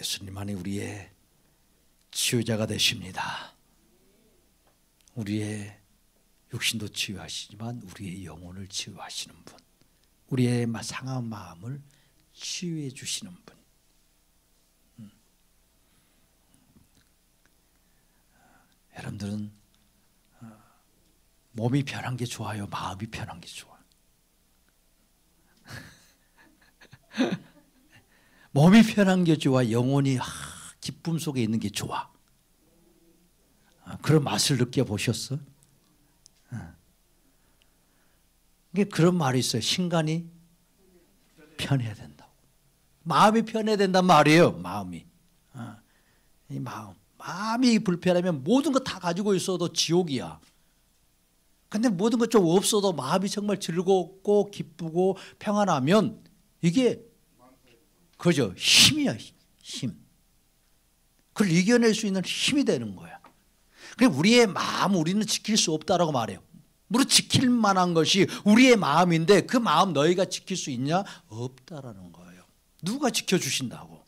예수님만이 우리의 치유자가 되십니다. 우리의 육신도 치유하시지만 우리의 영혼을 치유하시는 분, 우리의 상한 마음을 치유해 주시는 분. 여러분들은 몸이 편한 게 좋아요? 마음이 편한 게 좋아요? 몸이 편한 게 좋아? 영혼이 기쁨 속에 있는 게 좋아? 그런 맛을 느껴보셨어? 그런 말이 있어요. 신간이 편해야 된다고. 마음이 편해야 된단 말이에요. 마음이. 이 마음이 불편하면 모든 거 다 가지고 있어도 지옥이야. 근데 모든 것 좀 없어도 마음이 정말 즐겁고 기쁘고 평안하면 이게 그죠? 힘이야. 힘. 그걸 이겨낼 수 있는 힘이 되는 거야. 그러니까 우리의 마음 우리는 지킬 수 없다라고 말해요. 물론 지킬 만한 것이 우리의 마음인데 그 마음 너희가 지킬 수 있냐? 없다라는 거예요. 누가 지켜주신다고?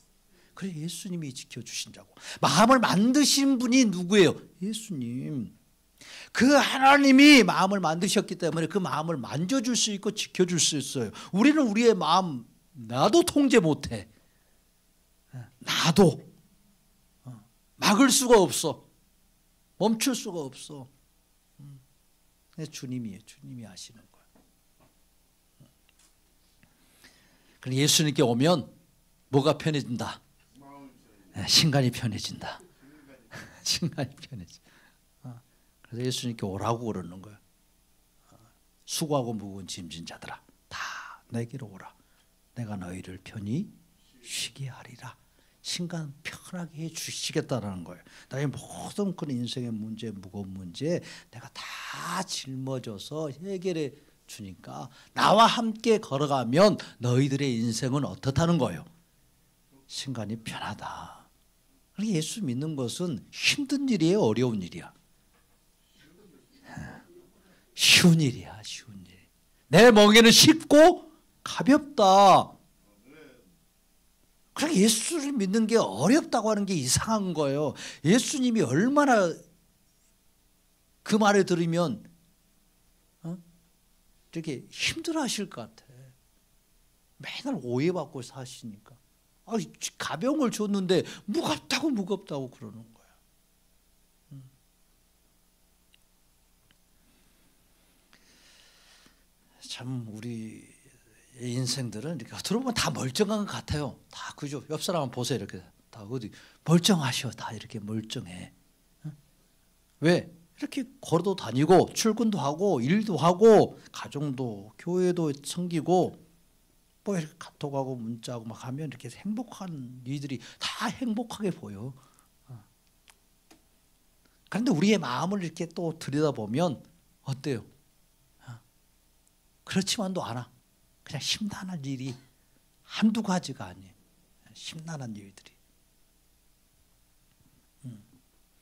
그래, 예수님이 지켜주신다고. 마음을 만드신 분이 누구예요? 예수님. 그 하나님이 마음을 만드셨기 때문에 그 마음을 만져줄 수 있고 지켜줄 수 있어요. 우리는 우리의 마음 나도 통제 못해. 나도 막을 수가 없어. 멈출 수가 없어. 주님이에요. 주님이 하시는 거예요. 그럼 예수님께 오면 뭐가 편해진다? 신간이 편해진다. 신간이 편해져. 그래서 예수님께 오라고 그러는 거예요. 수고하고 무거운 짐진 자들아 다 내게로 오라. 내가 너희를 편히 쉬게 하리라. 신간 편하게 해주시겠다는 거예요. 나의 모든 그런 인생의 문제, 무거운 문제 내가 다 짊어져서 해결해 주니까 나와 함께 걸어가면 너희들의 인생은 어떻다는 거예요? 신간이 편하다. 예수 믿는 것은 힘든 일이에요? 어려운 일이야? 쉬운 일이야. 쉬운 일. 내 멍에는 쉽고 가볍다. 그러니까 예수를 믿는 게 어렵다고 하는 게 이상한 거예요. 예수님이 얼마나 그 말을 들으면 이렇게 힘들어하실 것 같아. 맨날 오해받고 사시니까. 가벼운 걸 줬는데 무겁다고 그러는 거야. 참 우리 인생들은 이렇게 들어보면 다 멀쩡한 것 같아요. 다 그죠? 옆 사람 한번 보세요. 이렇게 다 어디 멀쩡하셔. 다 이렇게 멀쩡해. 왜? 이렇게 걸어도 다니고 출근도 하고 일도 하고 가정도 교회도 챙기고 뭐 이렇게 카톡하고 문자하고 막 하면 이렇게 행복한 이들이 다 행복하게 보여. 그런데 우리의 마음을 이렇게 또 들여다보면 어때요? 그렇지만도 않아. 그냥 심란한 일이 한두 가지가 아니에요. 심란한 일들이.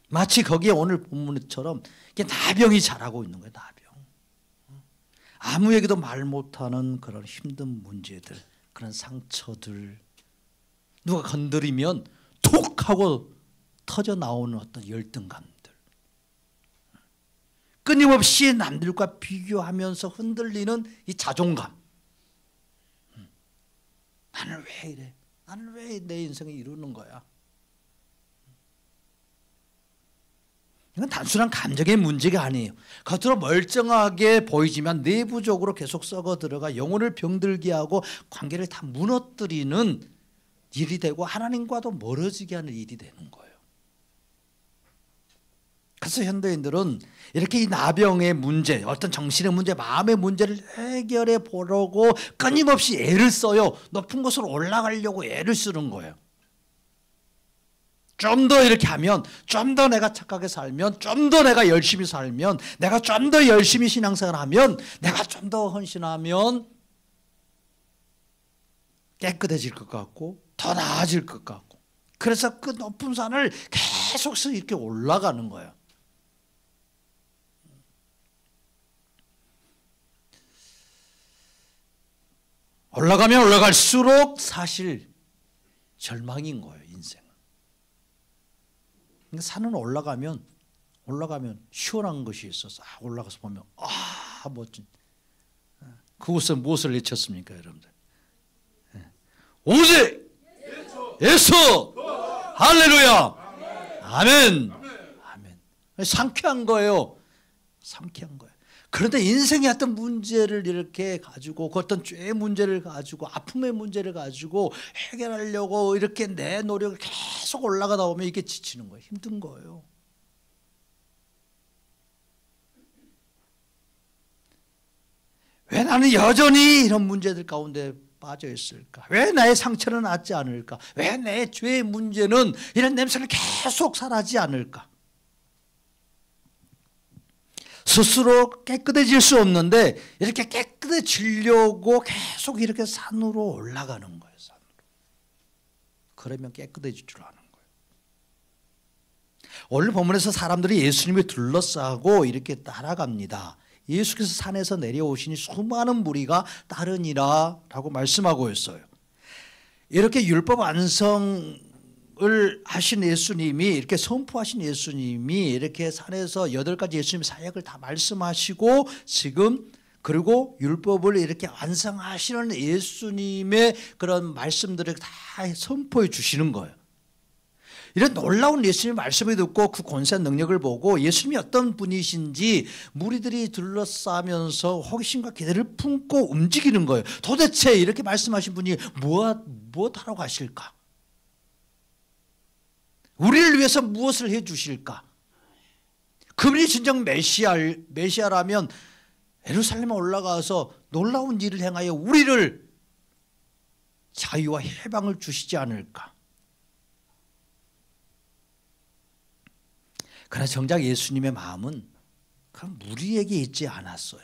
마치 거기에 오늘 본문처럼 나병이 자라고 있는 거예요. 나병. 아무에게도 말 못하는 그런 힘든 문제들, 그런 상처들, 누가 건드리면 톡 하고 터져 나오는 어떤 열등감들, 끊임없이 남들과 비교하면서 흔들리는 이 자존감. 나는 왜 이래? 나는 왜 내 인생이 이러는 거야? 이건 단순한 감정의 문제가 아니에요. 겉으로 멀쩡하게 보이지만 내부적으로 계속 썩어 들어가 영혼을 병들게 하고 관계를 다 무너뜨리는 일이 되고 하나님과도 멀어지게 하는 일이 되는 거예요. 그래서 현대인들은 이렇게 이 나병의 문제, 어떤 정신의 문제, 마음의 문제를 해결해 보려고 끊임없이 애를 써요. 높은 곳으로 올라가려고 애를 쓰는 거예요. 좀 더 이렇게 하면, 좀 더 내가 착하게 살면, 좀 더 내가 열심히 살면, 내가 좀 더 열심히 신앙생활 하면, 내가 좀 더 헌신하면 깨끗해질 것 같고 더 나아질 것 같고, 그래서 그 높은 산을 계속해서 이렇게 올라가는 거예요. 올라가면 올라갈수록 사실 절망인 거예요. 인생은. 산은 올라가면 시원한 것이 있어서 올라가서 보면 멋진. 그곳에 무엇을 외쳤습니까, 여러분들? 오직 예수! 할렐루야! 아멘! 아멘. 상쾌한 거예요. 상쾌한 거예요. 그런데 인생의 어떤 문제를 이렇게 가지고 그 어떤 죄의 문제를 가지고 아픔의 문제를 가지고 해결하려고 이렇게 내 노력을 계속 올라가다 보면 이게 지치는 거예요. 힘든 거예요. 왜 나는 여전히 이런 문제들 가운데 빠져 있을까? 왜 나의 상처는 낫지 않을까? 왜 내 죄의 문제는 이런 냄새를 계속 사라지지 않을까? 스스로 깨끗해질 수 없는데 이렇게 깨끗해지려고 계속 이렇게 산으로 올라가는 거예요. 산으로. 그러면 깨끗해질 줄 아는 거예요. 오늘 본문에서 사람들이 예수님을 둘러싸고 이렇게 따라갑니다. 예수께서 산에서 내려오시니 수많은 무리가 따르니라 라고 말씀하고 있어요. 이렇게 율법 완성을 하신 예수님이, 이렇게 선포하신 예수님이 이렇게 산에서 8가지 예수님 사역을 다 말씀하시고 지금 그리고 율법을 이렇게 완성하시는 예수님의 그런 말씀들을 다 선포해 주시는 거예요. 이런 놀라운 예수님의 말씀을 듣고 그 권세한 능력을 보고 예수님이 어떤 분이신지 무리들이 둘러싸면서 호기심과 기대를 품고 움직이는 거예요. 도대체 이렇게 말씀하신 분이 무엇하러 가실까? 우리를 위해서 무엇을 해 주실까? 그분이 진정 메시아라면 예루살렘에 올라가서 놀라운 일을 행하여 우리를 자유와 해방을 주시지 않을까? 그러나 정작 예수님의 마음은 그 무리에게 있지 않았어요.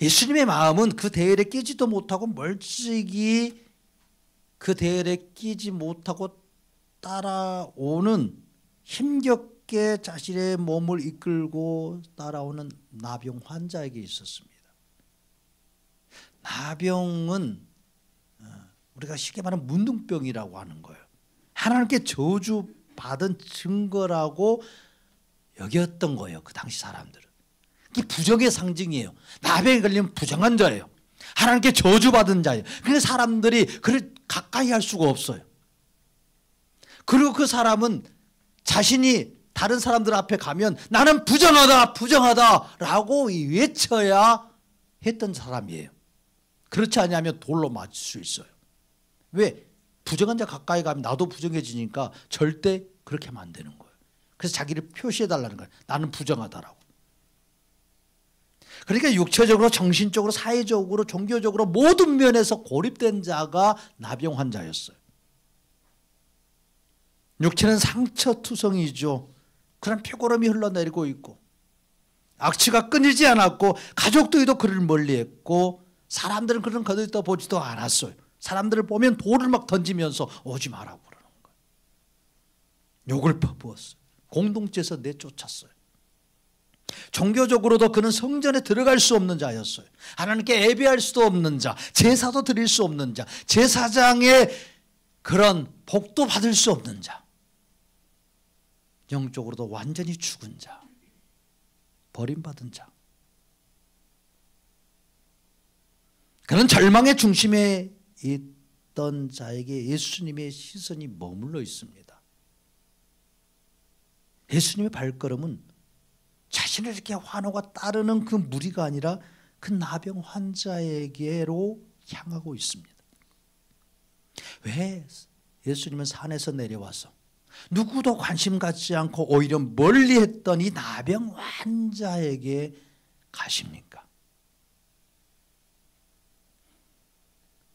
예수님의 마음은 그 대열에 끼지도 못하고 멀찍이 그 대열에 끼지 못하고 따라오는 힘겹게 자신의 몸을 이끌고 따라오는 나병 환자에게 있었습니다. 나병은 우리가 쉽게 말하는 문둥병이라고 하는 거예요. 하나님께 저주받은 증거라고 여겼던 거예요. 그 당시 사람들은. 이게 부정의 상징이에요. 나병에 걸리면 부정한 자예요. 하나님께 저주받은 자예요. 그래서 사람들이 그를 가까이 할 수가 없어요. 그리고 그 사람은 자신이 다른 사람들 앞에 가면 나는 부정하다 부정하다라고 외쳐야 했던 사람이에요. 그렇지 않으면 돌로 맞을 수 있어요. 왜? 부정한 자 가까이 가면 나도 부정해지니까 절대 그렇게 하면 안 되는 거예요. 그래서 자기를 표시해달라는 거예요. 나는 부정하다라고. 그러니까 육체적으로 정신적으로 사회적으로 종교적으로 모든 면에서 고립된 자가 나병 환자였어요. 육체는 상처투성이죠. 그런 피고름이 흘러내리고 있고 악취가 끊이지 않았고 가족들도 그를 멀리했고 사람들은 그런 거들떠 보지도 않았어요. 사람들을 보면 돌을 막 던지면서 오지 마라고 그러는 거예요. 욕을 퍼부었어요. 공동체에서 내쫓았어요. 종교적으로도 그는 성전에 들어갈 수 없는 자였어요. 하나님께 예배할 수도 없는 자, 제사도 드릴 수 없는 자, 제사장의 그런 복도 받을 수 없는 자, 영적으로도 완전히 죽은 자, 버림받은 자. 그는 절망의 중심에 있던 자에게 예수님의 시선이 머물러 있습니다. 예수님의 발걸음은 자신을 이렇게 환호가 따르는 그 무리가 아니라 그 나병 환자에게로 향하고 있습니다. 왜 예수님은 산에서 내려와서 누구도 관심 갖지 않고 오히려 멀리했던 이 나병 환자에게 가십니까?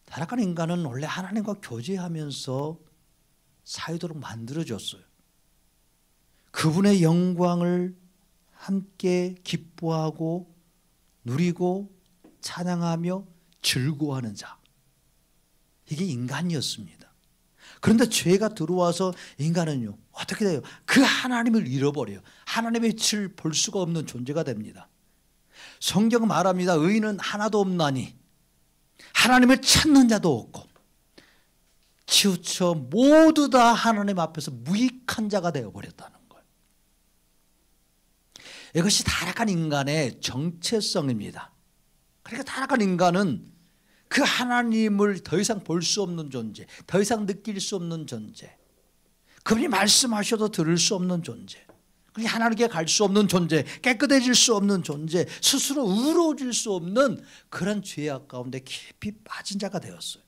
타락한 인간은 원래 하나님과 교제하면서 살도록 만들어졌어요. 그분의 영광을 함께 기뻐하고 누리고 찬양하며 즐거워하는 자, 이게 인간이었습니다. 그런데 죄가 들어와서 인간은요 어떻게 돼요? 그 하나님을 잃어버려요. 하나님의 빛을 볼 수가 없는 존재가 됩니다. 성경은 말합니다. 의인은 하나도 없나니 하나님을 찾는 자도 없고 치우쳐 모두 다 하나님 앞에서 무익한 타락한 자가 되어버렸다는 거예요. 이것이 타락한 인간의 정체성입니다. 그러니까 타락한 인간은 그 하나님을 더 이상 볼 수 없는 존재, 더 이상 느낄 수 없는 존재, 그분이 말씀하셔도 들을 수 없는 존재, 하나님께 갈 수 없는 존재, 깨끗해질 수 없는 존재, 스스로 의로워질 수 없는 그런 죄악 가운데 깊이 빠진 자가 되었어요.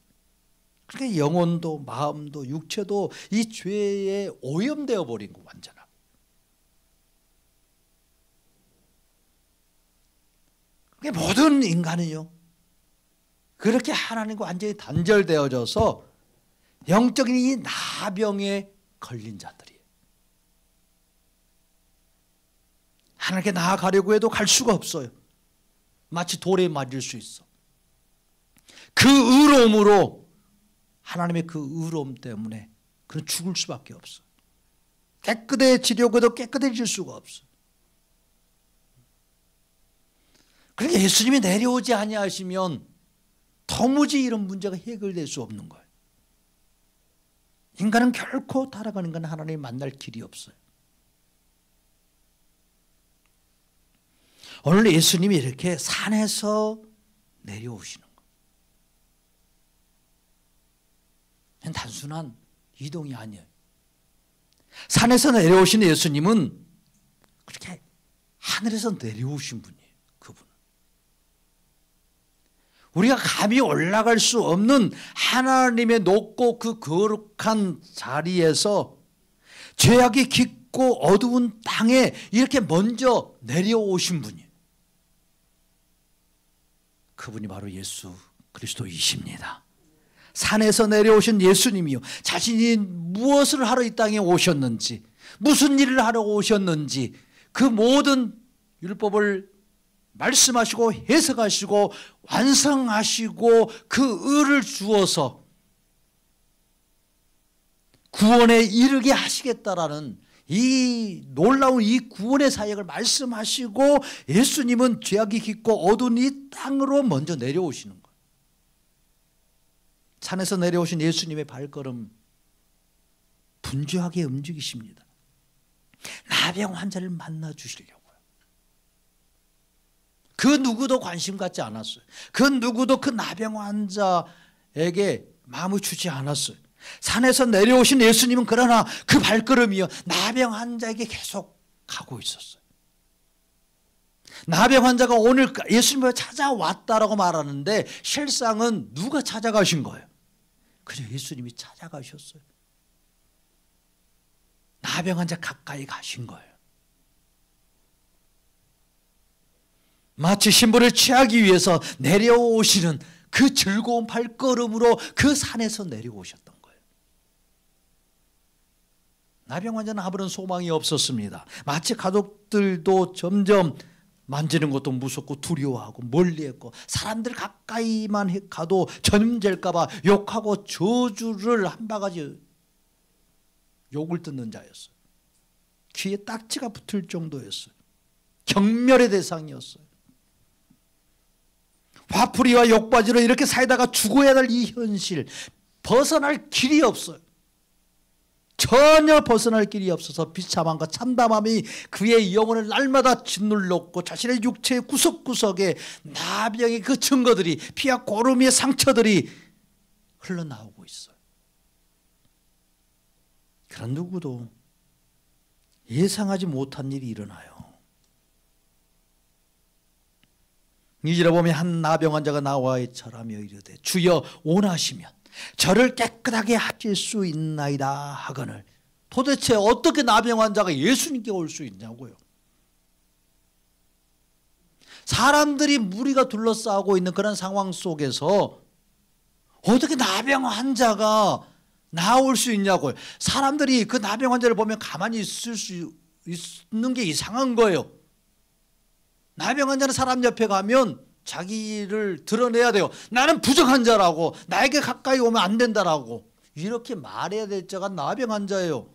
그러니까 영혼도 마음도 육체도 이 죄에 오염되어 버린 거 완전하고. 그러니까 모든 인간은요 그렇게 하나님과 완전히 단절되어져서 영적인 이 나병에 걸린 자들이에요. 하나님께 나아가려고 해도 갈 수가 없어요. 마치 돌에 맞을 수 있어. 그 의로움으로, 하나님의 그 의로움 때문에 그는 죽을 수밖에 없어. 깨끗해지려고 해도 깨끗해질 수가 없어. 그러니까 예수님이 내려오지 아니하시면 도무지 이런 문제가 해결될 수 없는 거예요. 인간은 결코 타락하는 건 하나님을 만날 길이 없어요. 오늘 예수님이 이렇게 산에서 내려오시는 거예요. 단순한 이동이 아니에요. 산에서 내려오신 예수님은 그렇게 하늘에서 내려오신 분이에요. 그분은 우리가 감히 올라갈 수 없는 하나님의 높고 그 거룩한 자리에서 죄악이 깊고 어두운 땅에 이렇게 먼저 내려오신 분이에요. 그분이 바로 예수 그리스도이십니다. 산에서 내려오신 예수님이요, 자신이 무엇을 하러 이 땅에 오셨는지, 무슨 일을 하러 오셨는지 그 모든 율법을 말씀하시고 해석하시고 완성하시고 그 의를 주어서 구원에 이르게 하시겠다라는 이 놀라운 이 구원의 사역을 말씀하시고 예수님은 죄악이 깊고 어두운 이 땅으로 먼저 내려오시는 거예요. 산에서 내려오신 예수님의 발걸음 분주하게 움직이십니다. 나병 환자를 만나 주시려고요. 그 누구도 관심 갖지 않았어요. 그 누구도 그 나병 환자에게 마음을 주지 않았어요. 산에서 내려오신 예수님은 그러나 그 발걸음이요 나병 환자에게 계속 가고 있었어요. 나병 환자가 오늘 예수님을 찾아왔다라고 말하는데 실상은 누가 찾아가신 거예요? 그저 예수님이 찾아가셨어요. 나병 환자 가까이 가신 거예요. 마치 신분을 취하기 위해서 내려오시는 그 즐거운 발걸음으로 그 산에서 내려오셨던 거예요. 나병 환자는 아무런 소망이 없었습니다. 마치 가족들도 점점 만지는 것도 무섭고 두려워하고 멀리했고 사람들 가까이만 가도 전염될까 봐 욕하고 저주를 한 바가지 욕을 듣는 자였어요. 귀에 딱지가 붙을 정도였어요. 경멸의 대상이었어요. 화풀이와 욕바지로 이렇게 살다가 죽어야 될 이 현실, 벗어날 길이 없어요. 전혀 벗어날 길이 없어서 비참함과 참담함이 그의 영혼을 날마다 짓눌렀고 자신의 육체의 구석구석에 나병의 그 증거들이, 피와 고름의 상처들이 흘러나오고 있어요. 그런 누구도 예상하지 못한 일이 일어나요. 2절에 보면 한 나병 환자가 나와 절하며 이르되 주여 원하시면 저를 깨끗하게 하실 수 있나이다 하거늘. 도대체 어떻게 나병 환자가 예수님께 올 수 있냐고요. 사람들이 무리가 둘러싸고 있는 그런 상황 속에서 어떻게 나병 환자가 나올 수 있냐고요. 사람들이 그 나병 환자를 보면 가만히 있을 수 있는 게 이상한 거예요. 나병 환자는 사람 옆에 가면 자기를 드러내야 돼요. 나는 부정한 자라고, 나에게 가까이 오면 안 된다라고 이렇게 말해야 될 자가 나병 환자예요.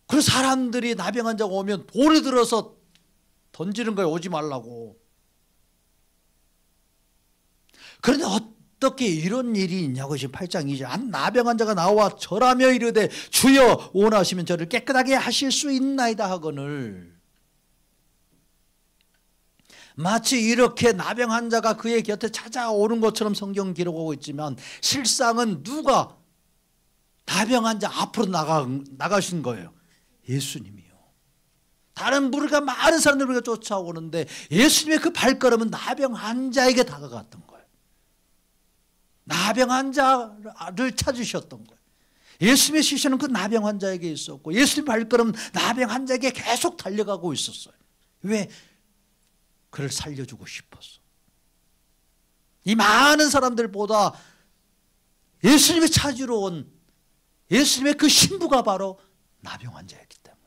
그래서 사람들이 나병 환자가 오면 돌에 들어서 던지는 거예요. 오지 말라고. 그런데 어떻게 이런 일이 있냐고 지금 8장 2절 한 나병 환자가 나와 절하며 이르되 주여 원하시면 저를 깨끗하게 하실 수 있나이다 하거늘. 마치 이렇게 나병 환자가 그의 곁에 찾아오는 것처럼 성경 기록하고 있지만 실상은 누가 나병 환자 앞으로 나가신 거예요? 예수님이요. 다른 무리가 많은 사람들이 우리가 쫓아오는데 예수님의 그 발걸음은 나병 환자에게 다가갔던 거예요. 나병 환자를 찾으셨던 거예요. 예수님의 시선은 그 나병 환자에게 있었고 예수님의 발걸음은 나병 환자에게 계속 달려가고 있었어요. 왜? 그를 살려주고 싶었어. 이 많은 사람들보다 예수님이 찾으러 온 예수님의 그 신부가 바로 나병 환자였기 때문에.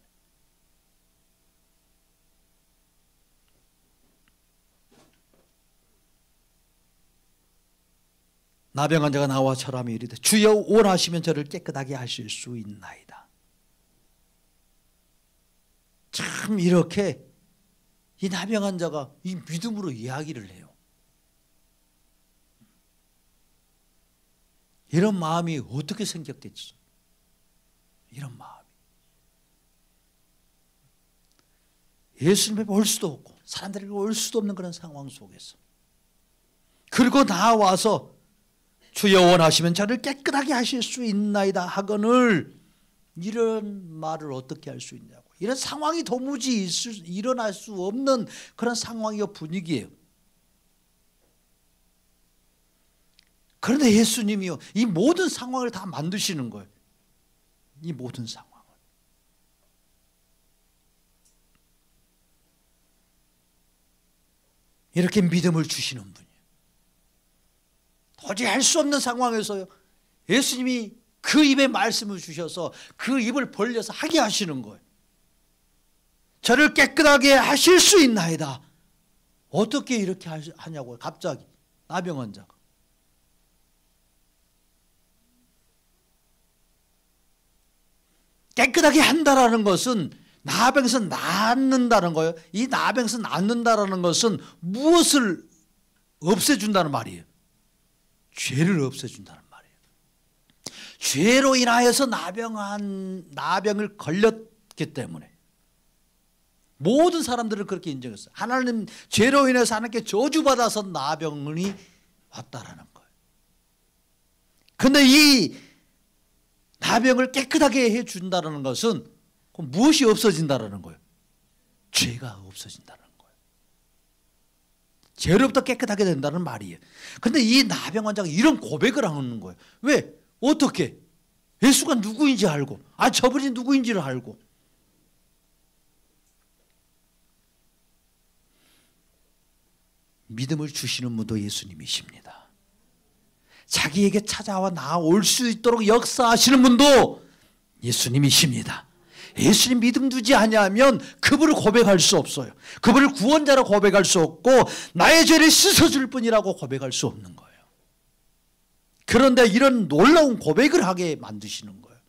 나병 환자가 나와 절하며 이르되 주여 원하시면 저를 깨끗하게 하실 수 있나이다. 참 이렇게 이 나병 환자가 이 믿음으로 이야기를 해요. 이런 마음이 어떻게 생겼겠지? 이런 마음이. 예수님에게 올 수도 없고 사람들에게 올 수도 없는 그런 상황 속에서 그리고 나와서 주여 원하시면 저를 깨끗하게 하실 수 있나이다 하거늘 이런 말을 어떻게 할 수 있냐고. 이런 상황이 도무지 일어날 수 없는 그런 상황이요 분위기예요. 그런데 예수님이요 이 모든 상황을 다 만드시는 거예요. 이 모든 상황을. 이렇게 믿음을 주시는 분이에요. 도저히 할 수 없는 상황에서요 예수님이 그 입에 말씀을 주셔서 그 입을 벌려서 하게 하시는 거예요. 저를 깨끗하게 하실 수 있나이다. 어떻게 이렇게 하냐고요. 갑자기 나병 환자가. 깨끗하게 한다라는 것은 나병에서 낫는다는 거예요. 이 나병에서 낫는다라는 것은 무엇을 없애준다는 말이에요? 죄를 없애준다는 말이에요. 죄로 인하여서 나병을 걸렸기 때문에 모든 사람들을 그렇게 인정했어요. 하나님 죄로 인해서 하나님께 저주받아서 나병이 왔다라는 거예요. 그런데 이 나병을 깨끗하게 해준다는 것은 무엇이 없어진다는 거예요? 죄가 없어진다는 거예요. 죄로부터 깨끗하게 된다는 말이에요. 그런데 이 나병 환자가 이런 고백을 하는 거예요. 왜? 어떻게? 예수가 누구인지 알고 저분이 누구인지를 알고 믿음을 주시는 분도 예수님이십니다. 자기에게 찾아와 나올 수 있도록 역사하시는 분도 예수님이십니다. 예수님 믿음 두지 아니하면 그분을 고백할 수 없어요. 그분을 구원자로 고백할 수 없고 나의 죄를 씻어줄 뿐이라고 고백할 수 없는 거예요. 그런데 이런 놀라운 고백을 하게 만드시는 거예요.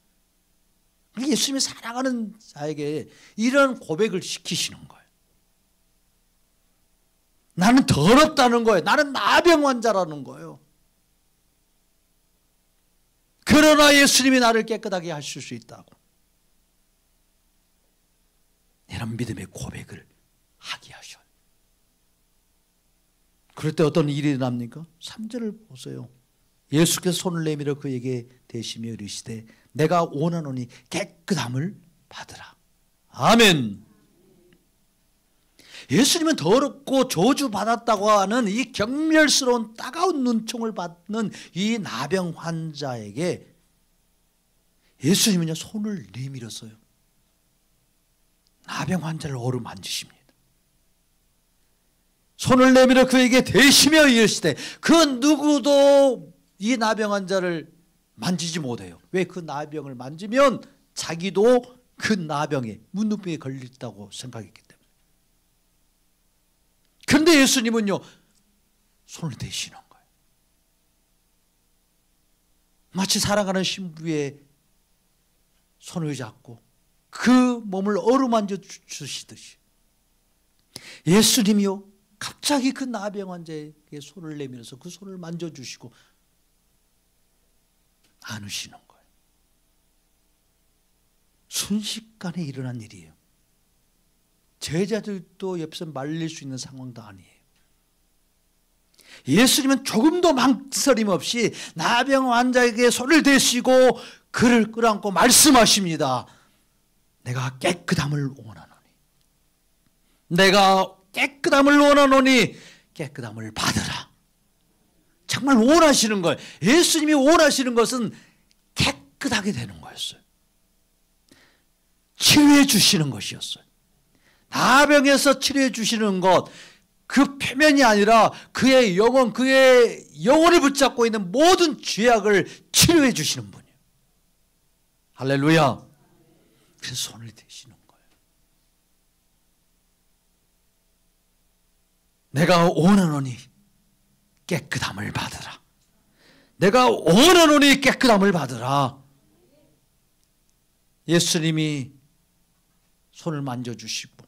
예수님이 사랑하는 자에게 이런 고백을 시키시는 거예요. 나는 더럽다는 거예요. 나는 나병 환자라는 거예요. 그러나 예수님이 나를 깨끗하게 하실 수 있다고. 이런 믿음의 고백을 하게 하셔요. 그럴 때 어떤 일이 일어납니까? 3절을 보세요. 예수께서 손을 내밀어 그에게 대시며 이르시되 내가 원하노니 깨끗함을 받으라. 아멘. 예수님은 더럽고 저주받았다고 하는 이 경멸스러운 따가운 눈총을 받는 이 나병 환자에게 예수님은요 손을 내밀었어요. 나병 환자를 어루만지십니다. 손을 내밀어 그에게 대시며 이르시되 그 누구도 이 나병 환자를 만지지 못해요. 왜? 그 나병을 만지면 자기도 그 나병에 문둥병에 걸렸다고 생각했기 때문에. 그런데 예수님은요 손을 대시는 거예요. 마치 사랑하는 신부의 손을 잡고 그 몸을 어루만져 주시듯이 예수님이요 갑자기 그 나병 환자에게 손을 내밀어서 그 손을 만져주시고 안으시는 거예요. 순식간에 일어난 일이에요. 제자들도 옆에서 말릴 수 있는 상황도 아니에요. 예수님은 조금도 망설임 없이 나병 환자에게 손을 대시고 그를 끌어안고 말씀하십니다. 내가 깨끗함을 원하노니, 내가 깨끗함을 원하노니 깨끗함을 받으라. 정말 원하시는 거예요. 예수님이 원하시는 것은 깨끗하게 되는 거였어요. 치료해 주시는 것이었어요. 나병에서 치료해 주시는 것, 그 표면이 아니라 그의 영혼, 그의 영혼을 붙잡고 있는 모든 죄악을 치료해 주시는 분이에요. 할렐루야. 그래서 손을 대시는 거예요. 내가 원하노니 깨끗함을 받으라. 내가 원하노니 깨끗함을 받으라. 예수님이 손을 만져주시고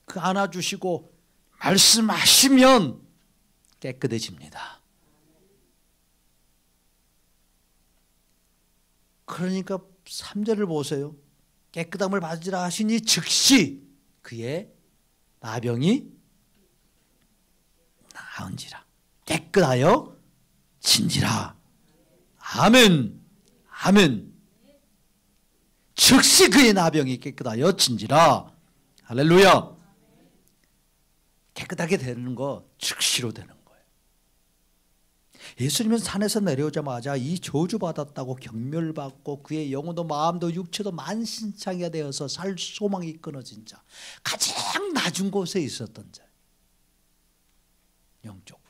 그 안아주시고 말씀하시면 깨끗해집니다. 그러니까 3절을 보세요. 깨끗함을 받으라 하시니 즉시 그의 나병이 나은지라. 깨끗하여 진지라. 아멘. 아멘. 즉시 그의 나병이 깨끗하여 진지라. 할렐루야. 깨끗하게 되는 거 즉시로 되는 거예요. 예수님은 산에서 내려오자마자 이 저주받았다고 경멸받고 그의 영혼도 마음도 육체도 만신창이가 되어서 살 소망이 끊어진 자, 가장 낮은 곳에 있었던 자, 영적으로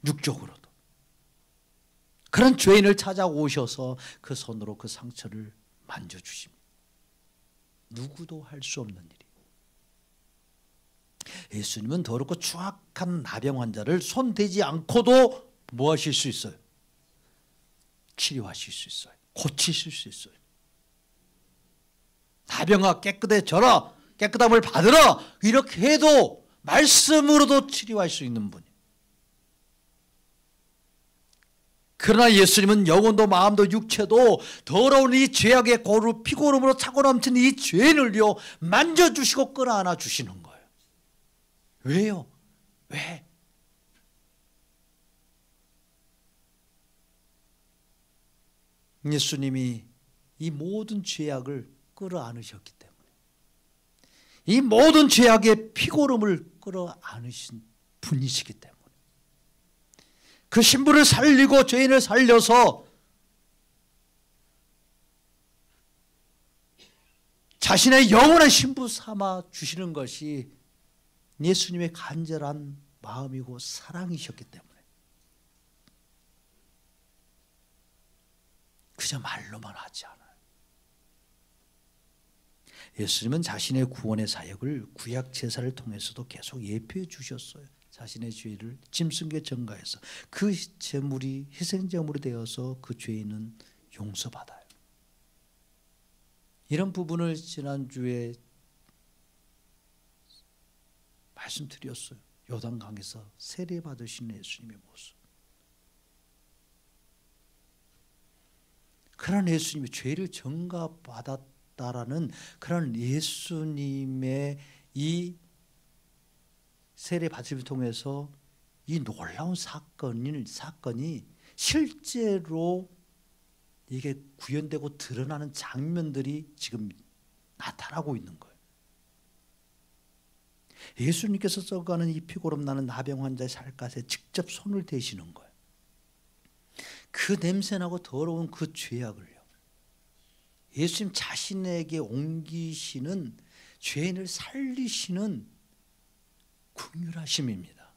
육적으로도 그런 죄인을 찾아오셔서 그 손으로 그 상처를 만져주십니다. 누구도 할 수 없는 일이. 예수님은 더럽고 추악한 나병 환자를 손대지 않고도 뭐 하실 수 있어요? 치료하실 수 있어요. 고치실 수 있어요. 나병아 깨끗해져라, 깨끗함을 받으라, 이렇게 해도 말씀으로도 치료할 수 있는 분이에요. 그러나 예수님은 영혼도 마음도 육체도 더러운 이 죄악의 고루 피고름으로 차고 넘친 이 죄인을요 만져주시고 끌어안아 주시는 거예요. 왜요? 왜? 예수님이 이 모든 죄악을 끌어안으셨기 때문에, 이 모든 죄악의 피고름을 끌어안으신 분이시기 때문에, 그 신부를 살리고 죄인을 살려서 자신의 영원한 신부 삼아 주시는 것이 예수님의 간절한 마음이고 사랑이셨기 때문에 그저 말로만 하지 않아요. 예수님은 자신의 구원의 사역을 구약 제사를 통해서도 계속 예표해 주셨어요. 자신의 죄를 짐승께 전가해서 그 제물이 희생제물이 되어서 그 죄인은 용서받아요. 이런 부분을 지난주에 말씀드렸어요. 요단강에서 세례받으신 예수님의 모습. 그런 예수님이 죄를 전가받았다라는 그런 예수님의 이 세례받음을 통해서 이 놀라운 사건이 실제로 이게 구현되고 드러나는 장면들이 지금 나타나고 있는 거예요. 예수님께서 써가는 이 피고름 나는 나병 환자의 살갗에 직접 손을 대시는 거예요. 그 냄새나고 더러운 그 죄악을요 예수님 자신에게 옮기시는, 죄인을 살리시는 긍휼하심입니다.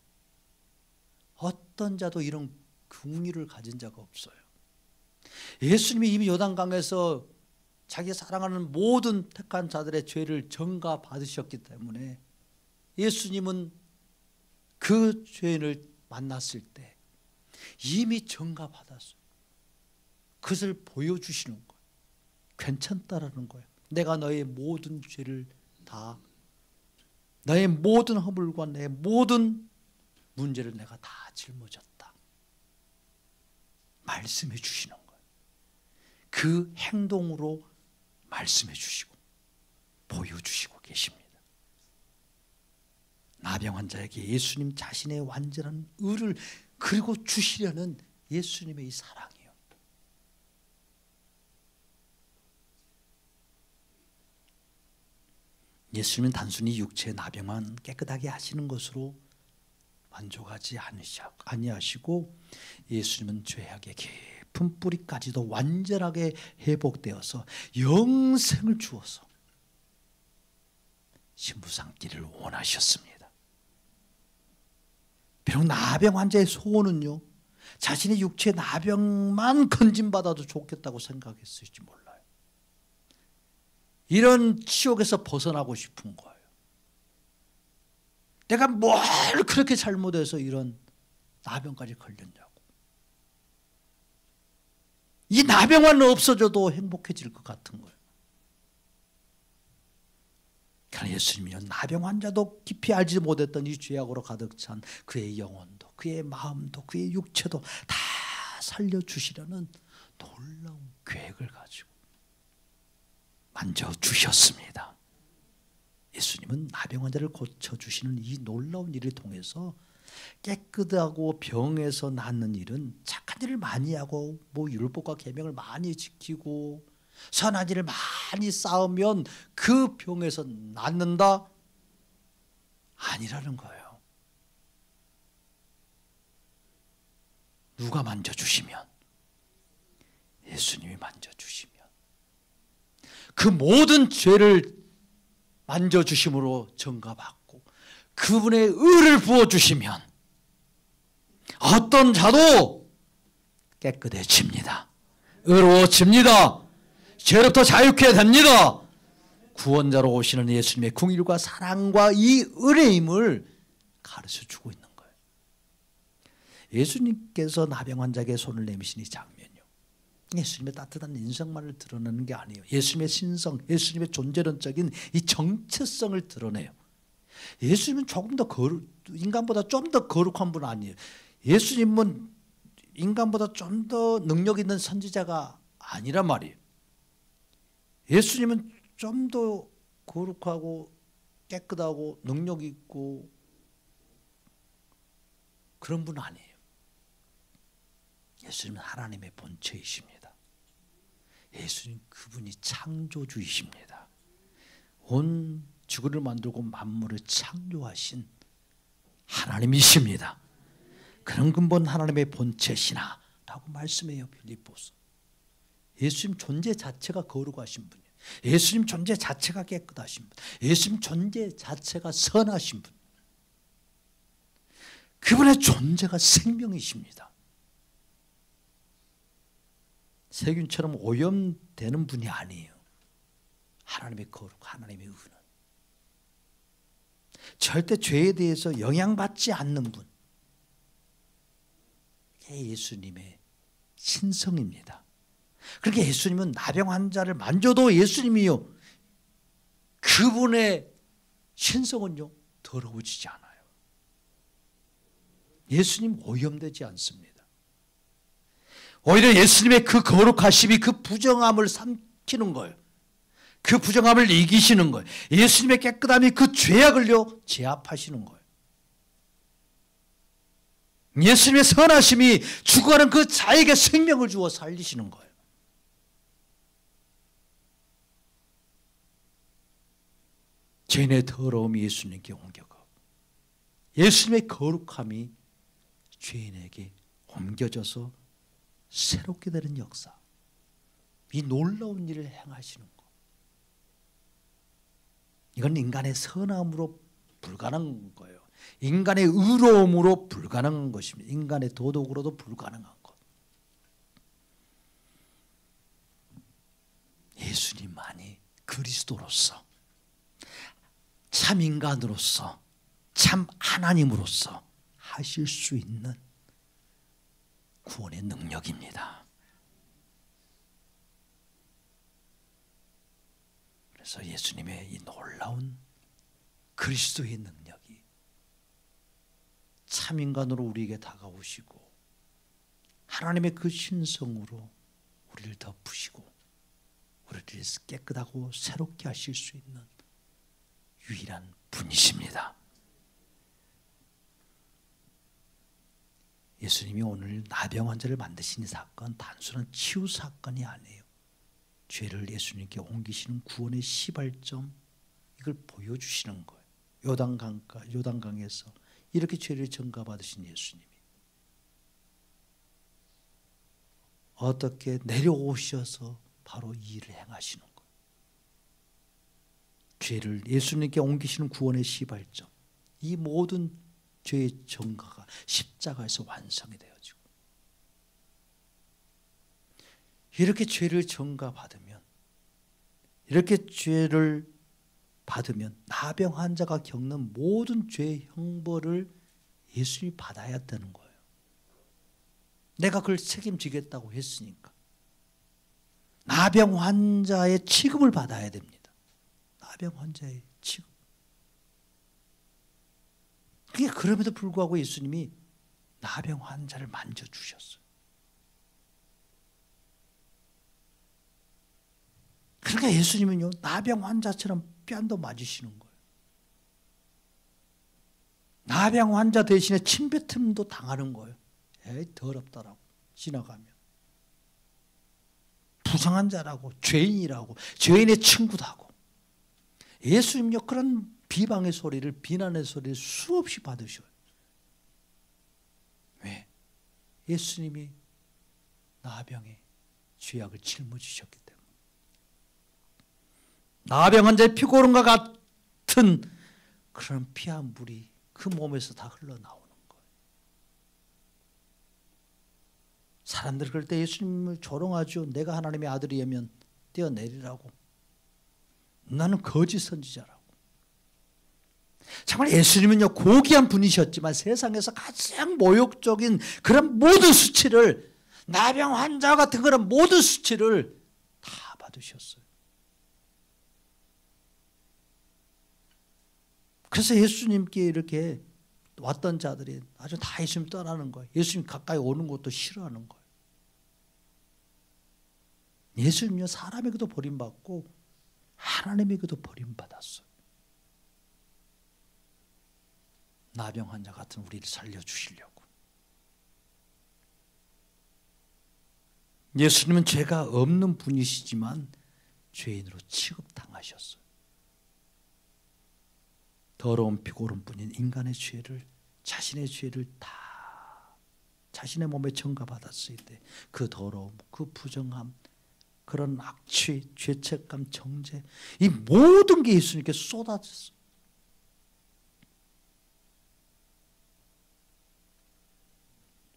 어떤 자도 이런 긍휼을 가진 자가 없어요. 예수님이 이미 요단강에서 자기 사랑하는 모든 택한 자들의 죄를 전가 받으셨기 때문에 예수님은 그 죄인을 만났을 때 이미 전가 받았어요. 그것을 보여주시는 거예요. 괜찮다라는 거예요. 내가 너의 모든 죄를 다, 너의 모든 허물과 내 모든 문제를 내가 다 짊어졌다. 말씀해 주시는 거예요. 그 행동으로 말씀해 주시고 보여주시고 계십니다. 나병 환자에게 예수님 자신의 완전한 의를 그리고 주시려는 예수님의 이 사랑이요. 예수님은 단순히 육체의 나병만 깨끗하게 하시는 것으로 만족하지 아니하시고 예수님은 죄악의 깊은 뿌리까지도 완전하게 회복되어서 영생을 주어서 신부 삼기를 원하셨습니다. 비록 나병 환자의 소원은요, 자신의 육체의 나병만 건진받아도 좋겠다고 생각했을지 몰라요. 이런 지옥에서 벗어나고 싶은 거예요. 내가 뭘 그렇게 잘못해서 이런 나병까지 걸렸냐고. 이 나병만 없어져도 행복해질 것 같은 거예요. 그러나 예수님이요, 나병 환자도 깊이 알지 못했던 이 죄악으로 가득 찬 그의 영혼도, 그의 마음도, 그의 육체도 다 살려주시려는 놀라운 계획을 가지고 만져주셨습니다. 예수님은 나병 환자를 고쳐주시는 이 놀라운 일을 통해서 깨끗하고 병에서 낫는 일은 착한 일을 많이 하고 율법과 계명을 많이 지키고 선한 일을 많이 쌓으면 그 병에서 낫는다? 아니라는 거예요. 누가 만져주시면? 예수님이 만져주시면. 그 모든 죄를 만져주심으로 전가받고 그분의 의를 부어주시면 어떤 자도 깨끗해집니다. 의로워집니다. 죄로부터 자유케 됩니다. 구원자로 오시는 예수님의 긍휼과 사랑과 이 은혜임을 가르쳐주고 있는 거예요. 예수님께서 나병 환자에게 손을 내미신 이 장면이요, 예수님의 따뜻한 인성만을 드러내는 게 아니에요. 예수님의 신성, 예수님의 존재론적인 이 정체성을 드러내요. 예수님은 조금 더 인간보다 좀 더 거룩한 분 아니에요. 예수님은 인간보다 좀 더 능력 있는 선지자가 아니란 말이에요. 예수님은 좀 더 거룩하고 깨끗하고 능력 있고 그런 분 아니에요. 예수님은 하나님의 본체이십니다. 예수님 그분이 창조주이십니다. 온 지구를 만들고 만물을 창조하신 하나님이십니다. 그런 근본 하나님의 본체시나 라고 말씀해요. 빌립보서. 예수님 존재 자체가 거룩하신 분이에요. 예수님 존재 자체가 깨끗하신 분, 예수님 존재 자체가 선하신 분, 그분의 존재가 생명이십니다. 세균처럼 오염되는 분이 아니에요. 하나님의 거룩, 하나님의 의는 절대 죄에 대해서 영향받지 않는 분, 이게 예수님의 신성입니다. 그렇게 예수님은 나병 환자를 만져도 예수님이요, 그분의 신성은요 더러워지지 않아요. 예수님 오염되지 않습니다. 오히려 예수님의 그 거룩하심이 그 부정함을 삼키는 거예요. 그 부정함을 이기시는 거예요. 예수님의 깨끗함이 그 죄악을요 제압하시는 거예요. 예수님의 선하심이 죽어가는 그 자에게 생명을 주어 살리시는 거예요. 죄인의 더러움이 예수님께 옮겨가고 예수님의 거룩함이 죄인에게 옮겨져서 새롭게 되는 역사, 이 놀라운 일을 행하시는 것, 이건 인간의 선함으로 불가능한 거예요. 인간의 의로움으로 불가능한 것입니다. 인간의 도덕으로도 불가능한 것. 예수님만이 그리스도로서, 참 인간으로서, 참 하나님으로서 하실 수 있는 구원의 능력입니다. 그래서 예수님의 이 놀라운 그리스도의 능력이 참 인간으로 우리에게 다가오시고 하나님의 그 신성으로 우리를 덮으시고 우리를 깨끗하고 새롭게 하실 수 있는 유일한 분이십니다. 예수님이 오늘 나병 환자를 만드신 이 사건 단순한 치유 사건이 아니에요. 죄를 예수님께 옮기시는 구원의 시발점, 이걸 보여주시는 거예요. 요단강에서 이렇게 죄를 전가받으신 예수님이 어떻게 내려오셔서 바로 이 일을 행하시는 거예요. 죄를 예수님께 옮기시는 구원의 시발점, 이 모든 죄의 전가가 십자가에서 완성이 되어지고, 이렇게 죄를 전가받으면, 이렇게 죄를 받으면 나병 환자가 겪는 모든 죄의 형벌을 예수님이 받아야 되는 거예요. 내가 그걸 책임지겠다고 했으니까 나병 환자의 취급을 받아야 됩니다. 나병 환자의 취급. 그럼에도 불구하고 예수님이 나병 환자를 만져주셨어요. 그러니까 예수님은요, 나병 환자처럼 뺨도 맞으시는 거예요. 나병 환자 대신에 침뱉음도 당하는 거예요. 에이, 더럽다라고 지나가면. 부정한 자라고, 죄인이라고, 죄인의 친구도 하고. 예수님요, 그런 비방의 소리를, 비난의 소리를 수없이 받으셔요. 왜? 예수님이 나병의 죄악을 짊어지셨기 때문에. 나병 환자의 피고름과 같은 그런 피와 물이 그 몸에서 다 흘러나오는 거예요. 사람들이 그럴 때 예수님을 조롱하죠. 내가 하나님의 아들이면 뛰어내리라고. 나는 거짓 선지자라고. 정말 예수님은요, 고귀한 분이셨지만 세상에서 가장 모욕적인 그런 모든 수치를, 나병 환자 같은 그런 모든 수치를 다 받으셨어요. 그래서 예수님께 이렇게 왔던 자들이 아주 다 예수님 떠나는 거예요. 예수님 가까이 오는 것도 싫어하는 거예요. 예수님요, 사람에게도 버림받고 하나님에게도 버림받았어요. 나병 환자 같은 우리를 살려주시려고. 예수님은 죄가 없는 분이시지만 죄인으로 취급당하셨어요. 더러운 피고름뿐인 인간의 죄를, 자신의 죄를 다 자신의 몸에 전가받았을 때 그 더러움, 그 부정함, 그런 악취, 죄책감, 정죄, 이 모든 게 예수님께 쏟아졌어요.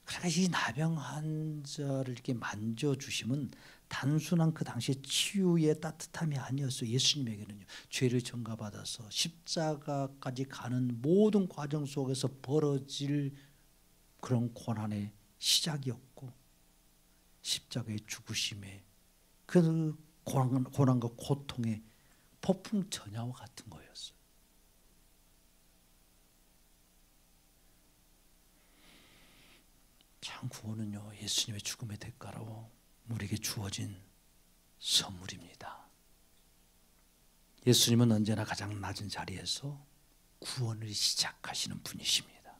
그러니까 이 나병 환자를 이렇게 만져주심은 단순한 그 당시의 치유의 따뜻함이 아니었어요. 예수님에게는요, 죄를 전가받아서 십자가까지 가는 모든 과정 속에서 벌어질 그런 고난의 시작이었고, 십자가의 죽으심의 그 고난과 고통의 폭풍 전야와 같은 거였어요. 참 구원은요, 예수님의 죽음의 대가로 우리에게 주어진 선물입니다. 예수님은 언제나 가장 낮은 자리에서 구원을 시작하시는 분이십니다.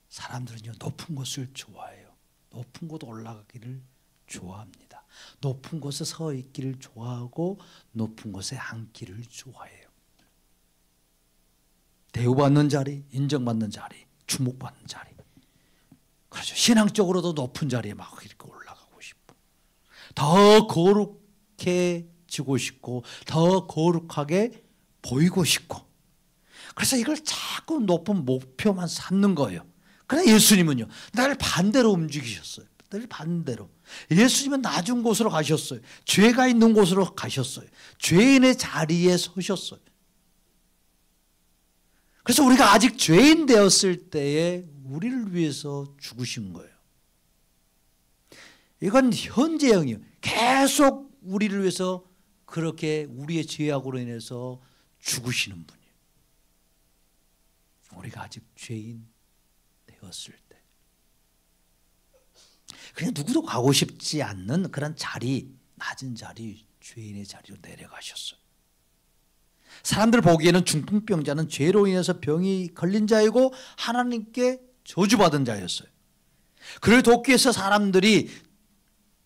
사람들은요, 높은 곳을 좋아해요. 높은 곳 올라가기를 좋아합니다. 높은 곳에 서 있기를 좋아하고 높은 곳에 앉기를 좋아해요. 대우받는 자리, 인정받는 자리, 주목받는 자리. 그렇죠. 신앙적으로도 높은 자리에 막 이렇게 올라가고 싶고, 더 거룩해지고 싶고, 더 거룩하게 보이고 싶고, 그래서 이걸 자꾸 높은 목표만 삼는 거예요. 그러나 예수님은요, 늘 반대로 움직이셨어요. 늘 반대로. 예수님은 낮은 곳으로 가셨어요. 죄가 있는 곳으로 가셨어요. 죄인의 자리에 서셨어요. 그래서 우리가 아직 죄인 되었을 때에 우리를 위해서 죽으신 거예요. 이건 현재형이에요. 계속 우리를 위해서 그렇게 우리의 죄악으로 인해서 죽으시는 분이에요. 우리가 아직 죄인 되었을 때. 그냥 누구도 가고 싶지 않는 그런 자리, 낮은 자리, 죄인의 자리로 내려가셨어요. 사람들 보기에는 중풍병자는 죄로 인해서 병이 걸린 자이고 하나님께 저주받은 자였어요. 그를 돕기 위해서 사람들이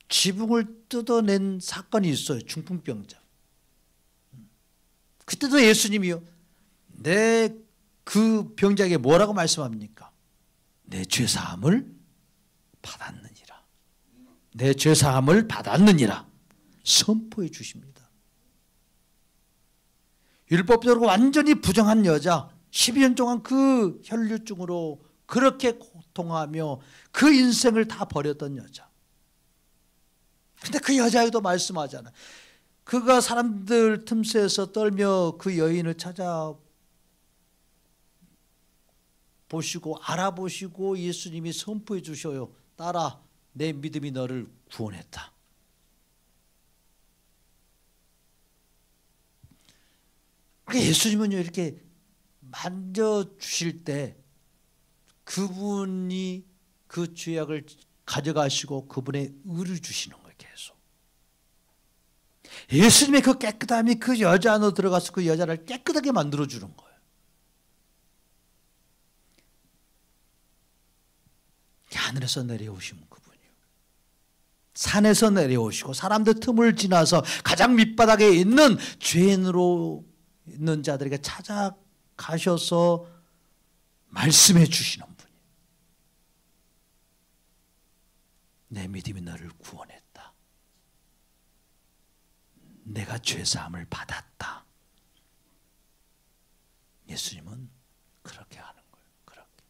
지붕을 뜯어낸 사건이 있어요. 중풍병자. 그때도 예수님이요, 내 그 병자에게 뭐라고 말씀합니까? 내 죄사함을 받았느니라. 내 죄사함을 받았느니라 선포해 주십니다. 율법적으로 완전히 부정한 여자, 12년 동안 그 혈류증으로 그렇게 고통하며 그 인생을 다 버렸던 여자. 근데 그 여자에게도 말씀하잖아요. 그가 사람들 틈새에서 떨며 그 여인을 찾아보시고 알아보시고 예수님이 선포해 주셔요. 딸아, 내 믿음이 너를 구원했다. 예수님은요, 이렇게 만져주실 때 그분이 그 죄악을 가져가시고 그분의 의를 주시는 거예요. 계속 예수님의 그 깨끗함이 그 여자 안으로 들어가서 그 여자를 깨끗하게 만들어주는 거예요. 하늘에서 내려오신 그분이요, 산에서 내려오시고 사람들 틈을 지나서 가장 밑바닥에 있는 죄인으로 있는 자들에게 찾아가셔서 말씀해 주시는 분이에요. 내 믿음이 너를 구원했다. 내가 죄사함을 받았다. 예수님은 그렇게 하는 거예요. 그렇게.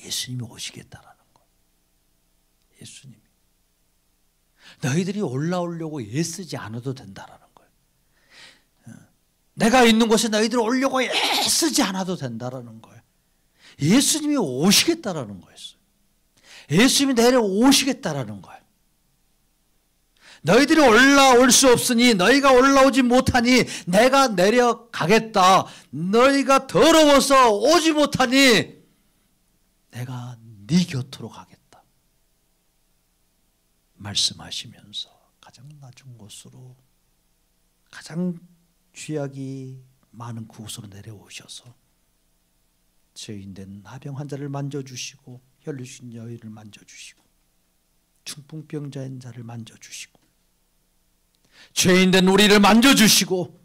예수님이 오시겠다라는 거예요. 예수님이. 너희들이 올라오려고 애쓰지 않아도 된다라는 거예요. 내가 있는 곳에 너희들이 오려고 애쓰지 않아도 된다라는 거예요. 예수님이 오시겠다라는 거였어요. 예수님이 내려오시겠다라는 거예요. 너희들이 올라올 수 없으니, 너희가 올라오지 못하니 내가 내려가겠다. 너희가 더러워서 오지 못하니 내가 네 곁으로 가겠다. 말씀하시면서 가장 낮은 곳으로, 가장 죄악이 많은 그곳으로 내려오셔서 죄인된 나병 환자를 만져주시고 혈류신 여인을 만져주시고 중풍병자인 자를 만져주시고 죄인된 우리를 만져주시고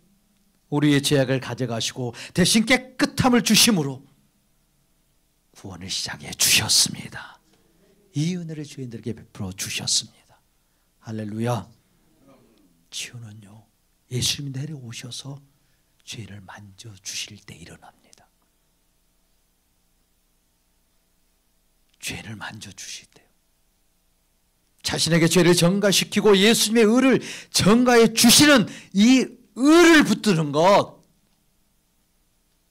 우리의 죄악을 가져가시고 대신 깨끗함을 주심으로 구원을 시작해 주셨습니다. 이 은혜를 죄인들에게 베풀어 주셨습니다. 할렐루야. 치유는요, 예수님이 내려오셔서 죄를 만져주실 때 일어납니다. 죄를 만져주실 때요, 자신에게 죄를 전가시키고 예수님의 의를 전가해 주시는 이 의를 붙드는 것,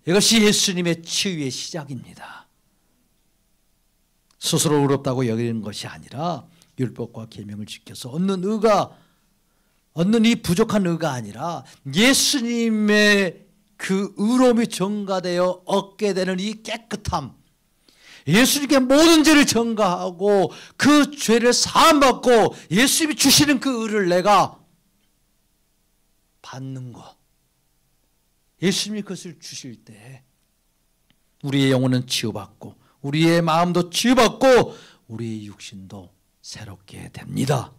이것이 예수님의 치유의 시작입니다. 스스로 의롭다고 여기는 것이 아니라 율법과 계명을 지켜서 얻는 의가, 얻는 이 부족한 의가 아니라 예수님의 그 의로움이 전가되어 얻게 되는 이 깨끗함, 예수님께 모든 죄를 전가하고 그 죄를 사함받고 예수님이 주시는 그 의를 내가 받는 것, 예수님이 그것을 주실 때 우리의 영혼은 치유받고 우리의 마음도 치유받고 우리의 육신도 새롭게 됩니다.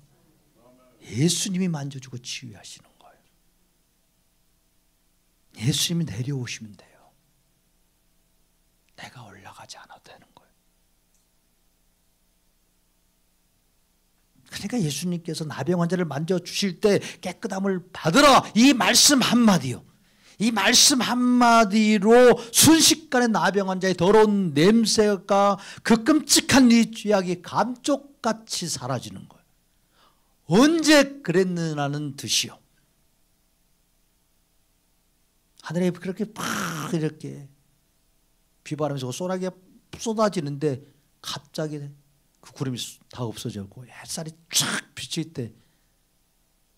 예수님이 만져주고 치유하시는 거예요. 예수님이 내려오시면 돼요. 내가 올라가지 않아도 되는 거예요. 그러니까 예수님께서 나병 환자를 만져주실 때 깨끗함을 받으라, 이 말씀 한마디요, 이 말씀 한마디로 순식간에 나병 환자의 더러운 냄새가 그 끔찍한 이 죄악이 감쪽같이 사라지는 거예요. 언제 그랬느냐는 듯이요. 하늘에 그렇게 팍 이렇게 비바람에서 소나기가 쏟아지는데 갑자기 그 구름이 다 없어졌고 햇살이 쫙 비칠 때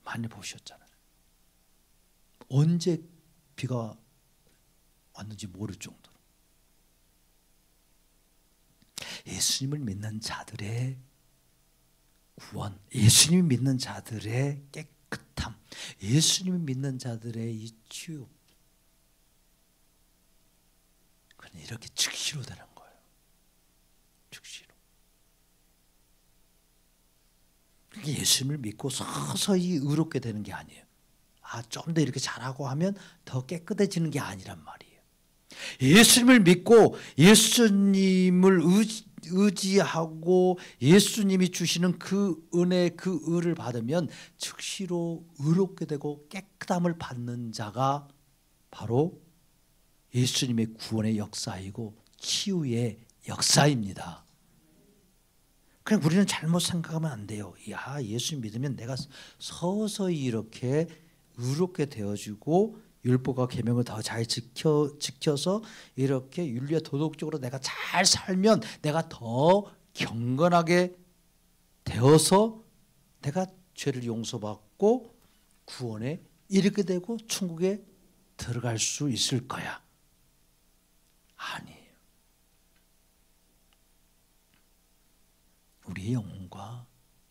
많이 보셨잖아요. 언제 비가 왔는지 모를 정도로. 예수님을 믿는 자들의 구원, 예수님이 믿는 자들의 깨끗함, 예수님이 믿는 자들의 이 치유, 그건 이렇게 즉시로 되는 거예요. 즉시로. 예수님을 믿고 서서히 의롭게 되는 게 아니에요. 좀 더 이렇게 잘하고 하면 더 깨끗해지는 게 아니란 말이에요. 예수님을 믿고 예수님을 의지하고 예수님이 주시는 그 은혜, 그 의를 받으면 즉시로 의롭게 되고 깨끗함을 받는 자가 바로 예수님의 구원의 역사이고 치유의 역사입니다. 그냥 우리는 잘못 생각하면 안 돼요. 예수 믿으면 내가 서서히 이렇게 의롭게 되어지고 율법과 계명을 더 잘 지켜서 이렇게 윤리와 도덕적으로 내가 잘 살면 내가 더 경건하게 되어서 내가 죄를 용서받고 구원에 이르게 되고 천국에 들어갈 수 있을 거야. 아니에요. 우리의 영혼과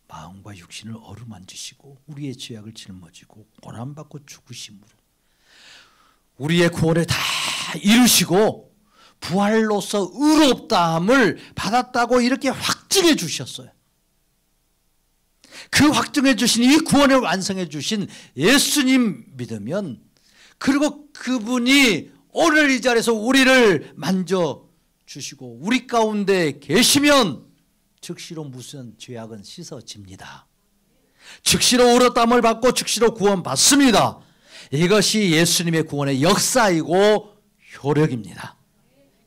마음과 육신을 어루만지시고 우리의 죄악을 짊어지고 고난받고 죽으심으로 우리의 구원을 다 이루시고 부활로서 의롭다함을 받았다고 이렇게 확증해 주셨어요. 그 확증해 주신 이 구원을 완성해 주신 예수님 믿으면, 그리고 그분이 오늘 이 자리에서 우리를 만져주시고 우리 가운데 계시면 즉시로 무슨 죄악은 씻어집니다. 즉시로 의롭다함을 받고 즉시로 구원받습니다. 이것이 예수님의 구원의 역사이고 효력입니다.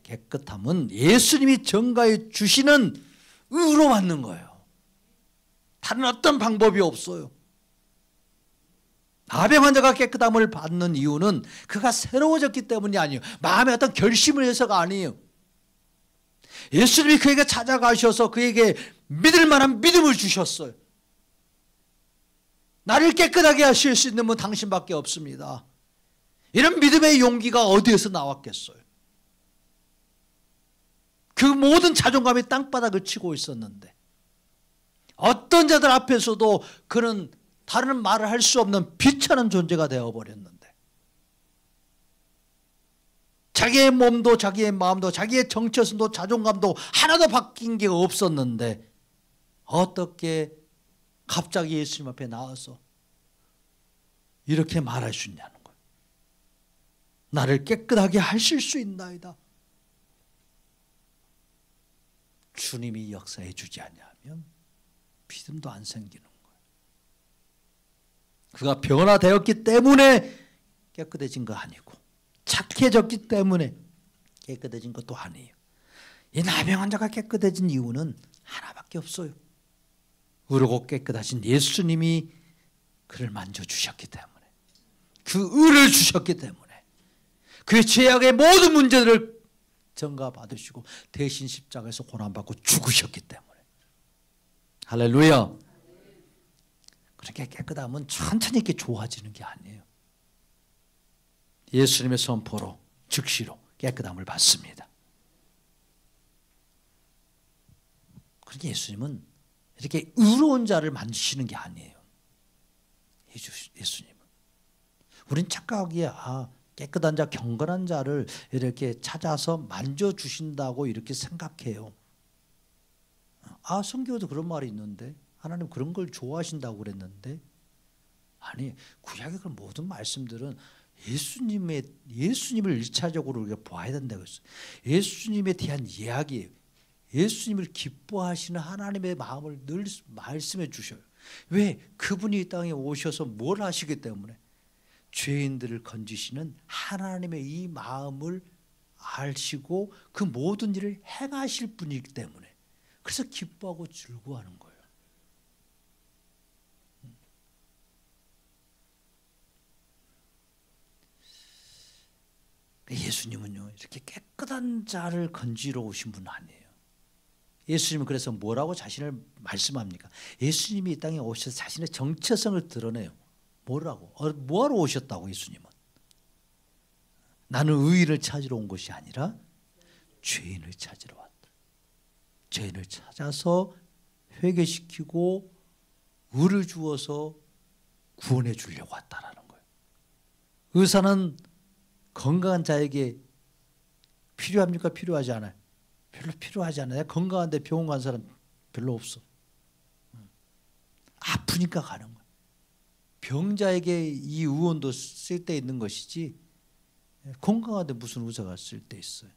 깨끗함은 예수님이 전가해 주시는 의로 받는 거예요. 다른 어떤 방법이 없어요. 아병 환자가 깨끗함을 받는 이유는 그가 새로워졌기 때문이 아니에요. 마음에 어떤 결심을 해서가 아니에요. 예수님이 그에게 찾아가셔서 그에게 믿을 만한 믿음을 주셨어요. 나를 깨끗하게 하실 수 있는 분 당신밖에 없습니다. 이런 믿음의 용기가 어디에서 나왔겠어요? 그 모든 자존감이 땅바닥을 치고 있었는데 어떤 자들 앞에서도 그는 다른 말을 할 수 없는 비천한 존재가 되어버렸는데, 자기의 몸도 자기의 마음도 자기의 정체성도 자존감도 하나도 바뀐 게 없었는데 어떻게 갑자기 예수님 앞에 나와서 이렇게 말할 수 있냐는 거예요. 나를 깨끗하게 하실 수 있나이다. 주님이 역사해 주지 않냐면 믿음도 안 생기는 거예요. 그가 변화되었기 때문에 깨끗해진 거 아니고 착해졌기 때문에 깨끗해진 것도 아니에요. 이 나병 환자가 깨끗해진 이유는 하나밖에 없어요. 의롭고 깨끗하신 예수님이 그를 만져주셨기 때문에, 그 의를 주셨기 때문에, 그의 죄악의 모든 문제들을 전가받으시고 대신 십자가에서 고난받고 죽으셨기 때문에. 할렐루야. 그렇게 깨끗하면 천천히 이렇게 좋아지는 게 아니에요. 예수님의 선포로 즉시로 깨끗함을 받습니다. 그러니까 예수님은 이렇게 의로운 자를 만지시는 게 아니에요. 예수님은. 우린 착각하기에 깨끗한 자, 경건한 자를 이렇게 찾아서 만져주신다고 이렇게 생각해요. 성경에도 그런 말이 있는데, 하나님 그런 걸 좋아하신다고 그랬는데, 아니, 구약의 그 모든 말씀들은 예수님을 1차적으로 우리가 봐야 된다고 했어요. 예수님에 대한 이야기예요. 예수님을 기뻐하시는 하나님의 마음을 늘 말씀해 주셔요. 왜? 그분이 이 땅에 오셔서 뭘 하시기 때문에? 죄인들을 건지시는 하나님의 이 마음을 아시고 그 모든 일을 행하실 분이기 때문에, 그래서 기뻐하고 즐거워하는 거예요. 예수님은요, 이렇게 깨끗한 자를 건지러 오신 분은 아니에요. 예수님은 그래서 뭐라고 자신을 말씀합니까? 예수님이 이 땅에 오셔서 자신의 정체성을 드러내요. 뭐라고? 뭐하러 오셨다고? 예수님은 나는 의인을 찾으러 온 것이 아니라 죄인을 찾으러 왔다. 죄인을 찾아서 회개시키고 의를 주어서 구원해 주려고 왔다라는 거예요. 의사는 건강한 자에게 필요합니까? 필요하지 않아요? 별로 필요하지 않아요. 건강한데 병원 간 사람 별로 없어. 아프니까 가는 거예요. 병자에게 이 의원도 쓸데 있는 것이지 건강한데 무슨 의사가 쓸데 있어요.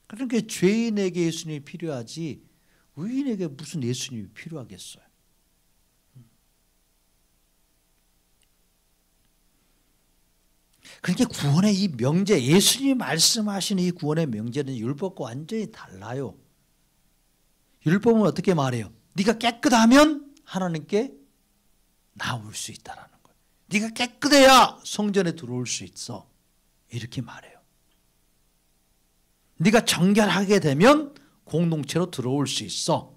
그러니까 죄인에게 예수님이 필요하지 의인에게 무슨 예수님이 필요하겠어요. 그러니까 구원의 이 명제, 예수님이 말씀하시는 이 구원의 명제는 율법과 완전히 달라요. 율법은 어떻게 말해요? 네가 깨끗하면 하나님께 나올 수 있다라는 거예요. 네가 깨끗해야 성전에 들어올 수 있어. 이렇게 말해요. 네가 정결하게 되면 공동체로 들어올 수 있어.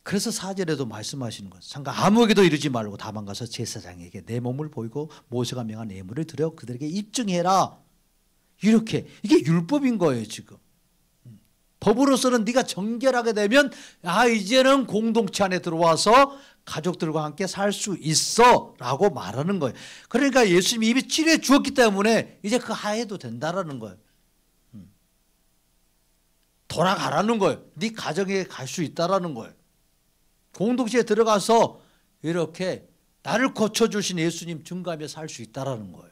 그래서 4절에도 말씀하시는 거예요. 상가 아무에게도 이르지 말고 다만 가서 제사장에게 내 몸을 보이고 모세가 명한 예물을 드려 그들에게 입증해라. 이렇게 이게 율법인 거예요 지금. 법으로서는 네가 정결하게 되면 이제는 공동체 안에 들어와서 가족들과 함께 살 수 있어 라고 말하는 거예요. 그러니까 예수님이 이미 치료해 주었기 때문에 이제 그 하에도 된다라는 거예요. 돌아가라는 거예요. 네 가정에 갈 수 있다라는 거예요. 공동체에 들어가서 이렇게 나를 고쳐주신 예수님 증거하며 살 수 있다라는 거예요.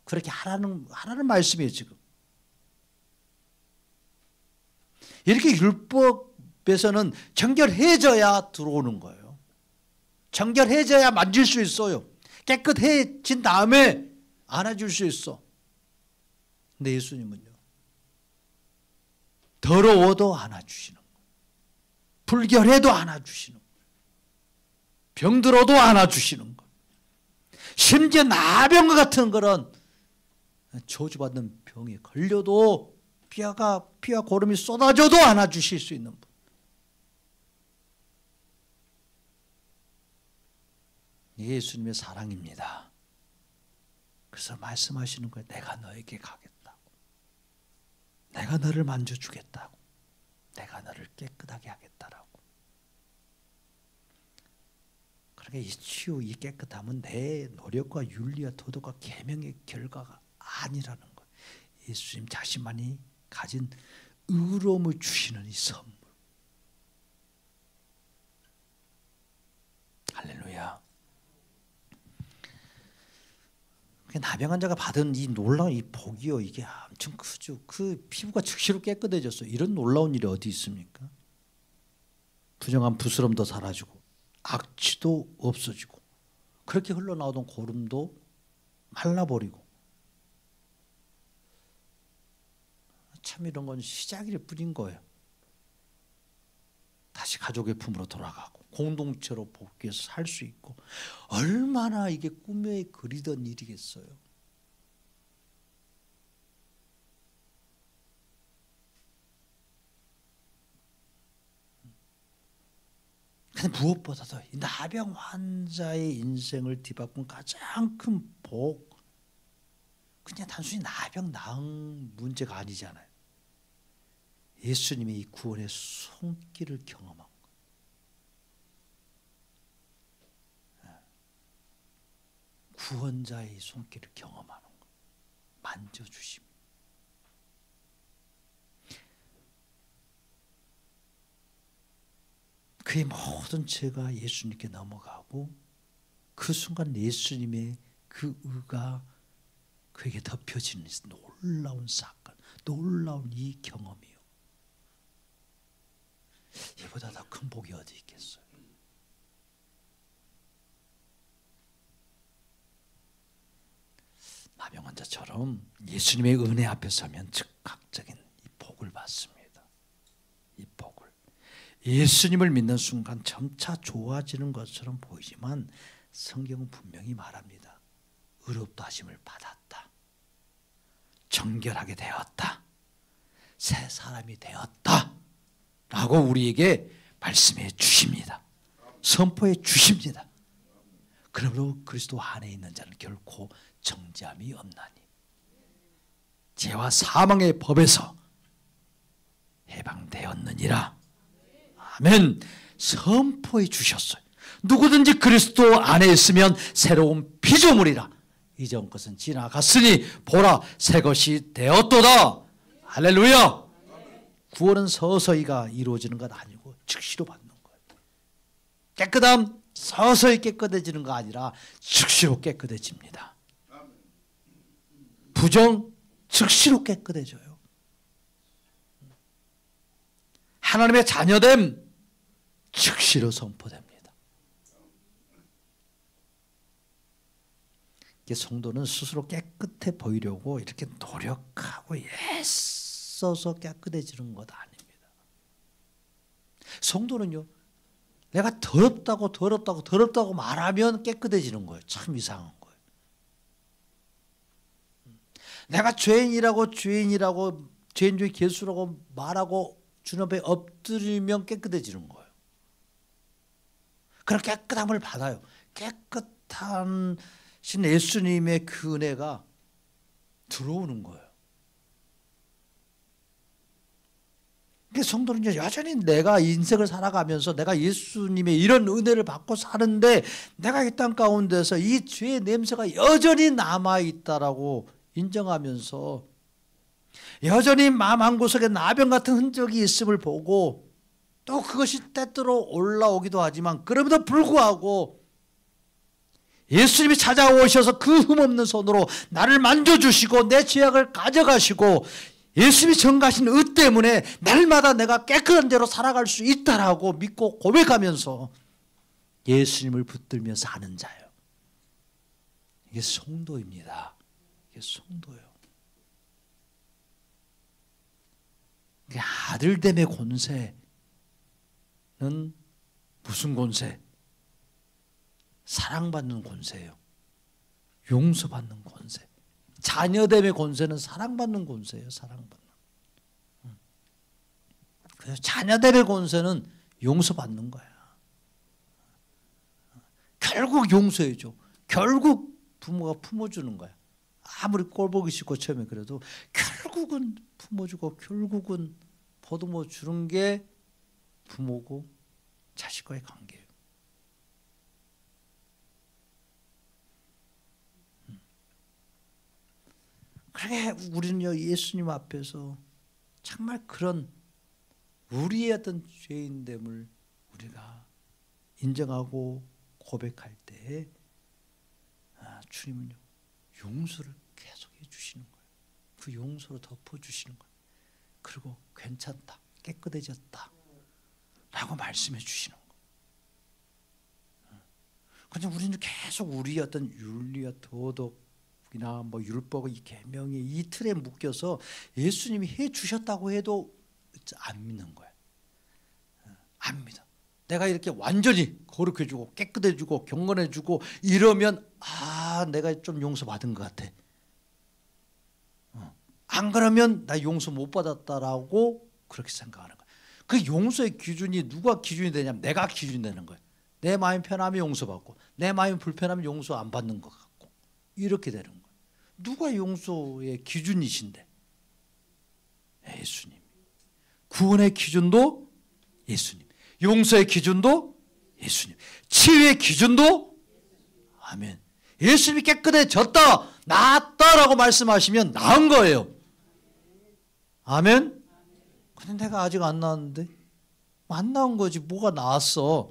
그렇게 하라는 말씀이에요 지금. 이렇게 율법에서는 정결해져야 들어오는 거예요. 정결해져야 만질 수 있어요. 깨끗해진 다음에 안아줄 수 있어. 근데 예수님은요. 더러워도 안아주시는 거예요. 불결해도 안아주시는 거예요. 병들어도 안아주시는 거예요. 심지어 나병과 같은 그런 저주받는 병에 걸려도 피와 고름이 쏟아져도 안아주실 수 있는 분. 예수님의 사랑입니다. 그래서 말씀하시는 거예요. 내가 너에게 가겠다고. 내가 너를 만져주겠다고. 내가 너를 깨끗하게 하겠다라고. 그러니까 이 치유, 이 깨끗함은 내 노력과 윤리와 도덕과 계명의 결과가 아니라는 거예요. 예수님 자신만이 가진 의로움을 주시는 이 선물. 할렐루야. 나병 환자가 받은 이 놀라운 이 복이요, 이게 엄청 크죠. 그 피부가 즉시로 깨끗해졌어요. 이런 놀라운 일이 어디 있습니까? 부정한 부스럼도 사라지고 악취도 없어지고 그렇게 흘러나오던 고름도 말라버리고. 참 이런 건 시작일 뿐인 거예요. 다시 가족의 품으로 돌아가고 공동체로 복귀해서 살 수 있고 얼마나 이게 꿈에 그리던 일이겠어요. 근데 무엇보다도 이 나병 환자의 인생을 뒤바꾼 가장 큰 복, 그냥 단순히 나병 나은 문제가 아니잖아요. 예수님이 이 구원의 손길을 경험한 거예요. 구원자의 손길을 경험하는 거예요. 만져주심. 그의 모든 죄가 예수님께 넘어가고 그 순간 예수님의 그 의가 그에게 덮여지는 놀라운 사건, 놀라운 이 경험이요. 이보다 더 큰 복이 어디 있겠어요? 나병 환자처럼 예수님의 은혜 앞에 서면 즉각적인 이 복을 받습니다. 이 복을. 예수님을 믿는 순간 점차 좋아지는 것처럼 보이지만 성경은 분명히 말합니다. 의롭다 하심을 받았다. 정결하게 되었다. 새 사람이 되었다. 라고 우리에게 말씀해 주십니다. 선포해 주십니다. 그러므로 그리스도 안에 있는 자는 결코 정죄함이 없나니 죄와 사망의 법에서 해방되었느니라. 아멘. 선포해 주셨어요. 누구든지 그리스도 안에 있으면 새로운 피조물이라. 이전 것은 지나갔으니 보라 새 것이 되었도다. 할렐루야. 구원은 서서히가 이루어지는 것 아니고 즉시로 받는 거예요. 깨끗함 서서히 깨끗해지는 거 아니라 즉시로 깨끗해집니다. 부정 즉시로 깨끗해져요. 하나님의 자녀됨 즉시로 선포됩니다. 성도는 스스로 깨끗해 보이려고 이렇게 노력하고 애써서 깨끗해지는 것 아닙니다. 성도는요, 내가 더럽다고 말하면 깨끗해지는 거예요. 참 이상한 거예요. 내가 죄인이라고 죄인 중에 괴수라고 말하고 주님 앞에 엎드리면 깨끗해지는 거예요. 그런 깨끗함을 받아요. 깨끗한 신 예수님의 그 은혜가 들어오는 거예요. 그러니까 성도는 여전히 내가 인생을 살아가면서 내가 예수님의 이런 은혜를 받고 사는데 내가 이 땅 가운데서 이 죄의 냄새가 여전히 남아있다라고 인정하면서 여전히 마음 한구석에 나병 같은 흔적이 있음을 보고 또 그것이 때때로 올라오기도 하지만 그럼에도 불구하고 예수님이 찾아오셔서 그 흠없는 손으로 나를 만져주시고 내 죄악을 가져가시고 예수님이 전가하신 의 때문에 날마다 내가 깨끗한 대로 살아갈 수 있다라고 믿고 고백하면서 예수님을 붙들며 사는 자예요. 이게 성도입니다. 이게 성도예요. 아들됨의 권세는 무슨 권세? 사랑받는 권세예요. 용서받는 권세. 자녀됨의 권세는 사랑받는 권세예요. 사랑받는. 그래서 자녀됨의 권세는 용서받는 거야. 결국 용서해줘. 결국 부모가 품어주는 거야. 아무리 꼴보기 싫고 처음에 그래도 결국은 품어주고 결국은 보듬어 주는 게 부모고 자식과의 관계예요. 그러게 우리는요 예수님 앞에서 정말 그런 우리의 어떤 죄인됨을 우리가 인정하고 고백할 때 주님은요 용서를 계속 해주시는 거예요. 그 용서로 덮어주시는 거예요. 그리고 괜찮다, 깨끗해졌다 라고 말씀해 주시는 거예요. 그런데 우리는 계속 우리의 어떤 윤리와 도덕이나 뭐 율법의 계명의 이 틀에 묶여서 예수님이 해주셨다고 해도 안 믿는 거예요. 안 믿어. 내가 이렇게 완전히 거룩해지고 깨끗해지고 경건해지고 이러면 내가 좀 용서받은 것 같아. 안 그러면 나 용서 못 받았다라고 그렇게 생각하는 거야. 그 용서의 기준이 누가 기준이 되냐면 내가 기준이 되는 거예요. 내 마음이 편하면 용서받고 내 마음이 불편하면 용서 안 받는 것 같고 이렇게 되는 거예요. 누가 용서의 기준이신데? 예수님. 구원의 기준도 예수님. 용서의 기준도 예수님. 치유의 기준도 아멘. 예수님이 깨끗해졌다, 나았다라고 말씀하시면 나은 거예요. 아멘. 근데 내가 아직 안 나았는데 안 나은 거지 뭐가 나았어.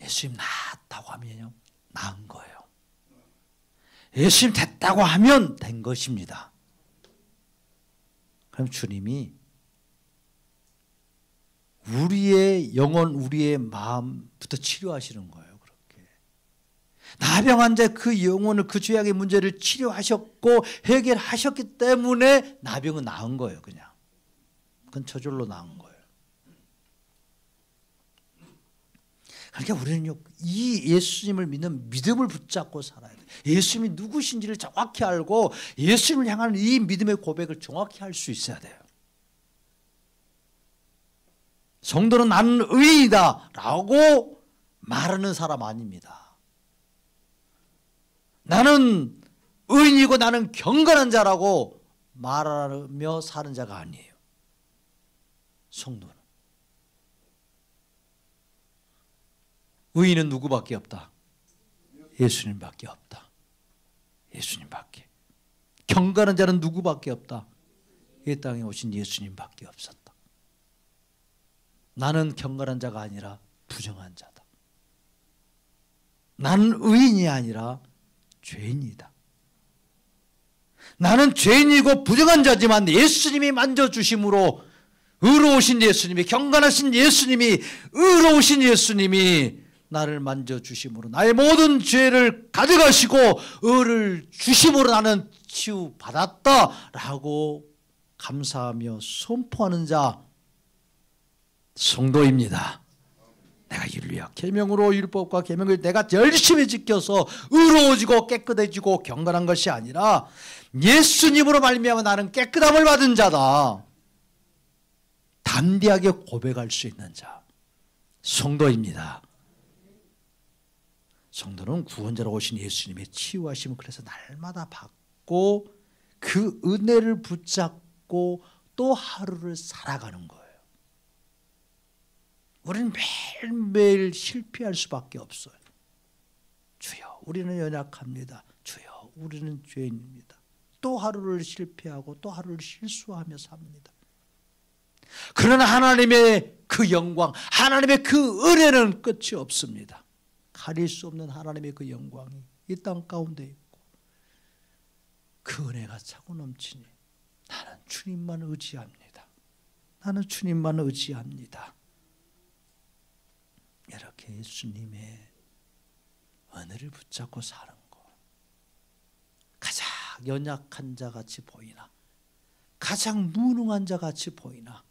예수님 나았다고 하면요 나은 거예요. 예수님 됐다고 하면 된 것입니다. 그럼 주님이 우리의 영혼, 우리의 마음부터 치료하시는 거예요. 그렇게 나병 환자 그 영혼을 그 죄악의 문제를 치료하셨고 해결하셨기 때문에 나병은 나은 거예요. 그냥 그건 저절로 나은 거예요. 그러니까 우리는요 이 예수님을 믿는 믿음을 붙잡고 살아야 돼요. 예수님이 누구신지를 정확히 알고 예수님을 향하는 이 믿음의 고백을 정확히 할 수 있어야 돼요. 성도는 나는 의인이다 라고 말하는 사람 아닙니다. 나는 의인이고 나는 경건한 자라고 말하며 사는 자가 아니에요. 성도는. 의인은 누구밖에 없다? 예수님밖에 없다. 예수님밖에. 경건한 자는 누구밖에 없다? 이 땅에 오신 예수님밖에 없었다. 나는 경건한 자가 아니라 부정한 자다. 나는 의인이 아니라 죄인이다. 나는 죄인이고 부정한 자지만 예수님이 만져주심으로 의로우신 예수님이, 경건하신 예수님이, 의로우신 예수님이 나를 만져주심으로 나의 모든 죄를 가져가시고 의를 주심으로 나는 치유받았다라고 감사하며 선포하는 자, 성도입니다. 내가 윤리와 계명으로 율법과 계명을 내가 열심히 지켜서 의로워지고 깨끗해지고 경건한 것이 아니라 예수님으로 말미암아 나는 깨끗함을 받은 자다. 담대하게 고백할 수 있는 자, 성도입니다. 성도는 구원자로 오신 예수님의 치유하심을 그래서 날마다 받고 그 은혜를 붙잡고 또 하루를 살아가는 거예요. 우리는 매일매일 실패할 수밖에 없어요. 주여, 우리는 연약합니다. 주여, 우리는 죄인입니다. 또 하루를 실패하고 또 하루를 실수하며 삽니다. 그러나 하나님의 그 영광, 하나님의 그 은혜는 끝이 없습니다. 가릴 수 없는 하나님의 그 영광이 이 땅 가운데 있고 그 은혜가 차고 넘치니 나는 주님만 의지합니다. 나는 주님만 의지합니다. 이렇게 예수님의 은혜를 붙잡고 사는 것, 가장 연약한 자 같이 보이나 가장 무능한 자 같이 보이나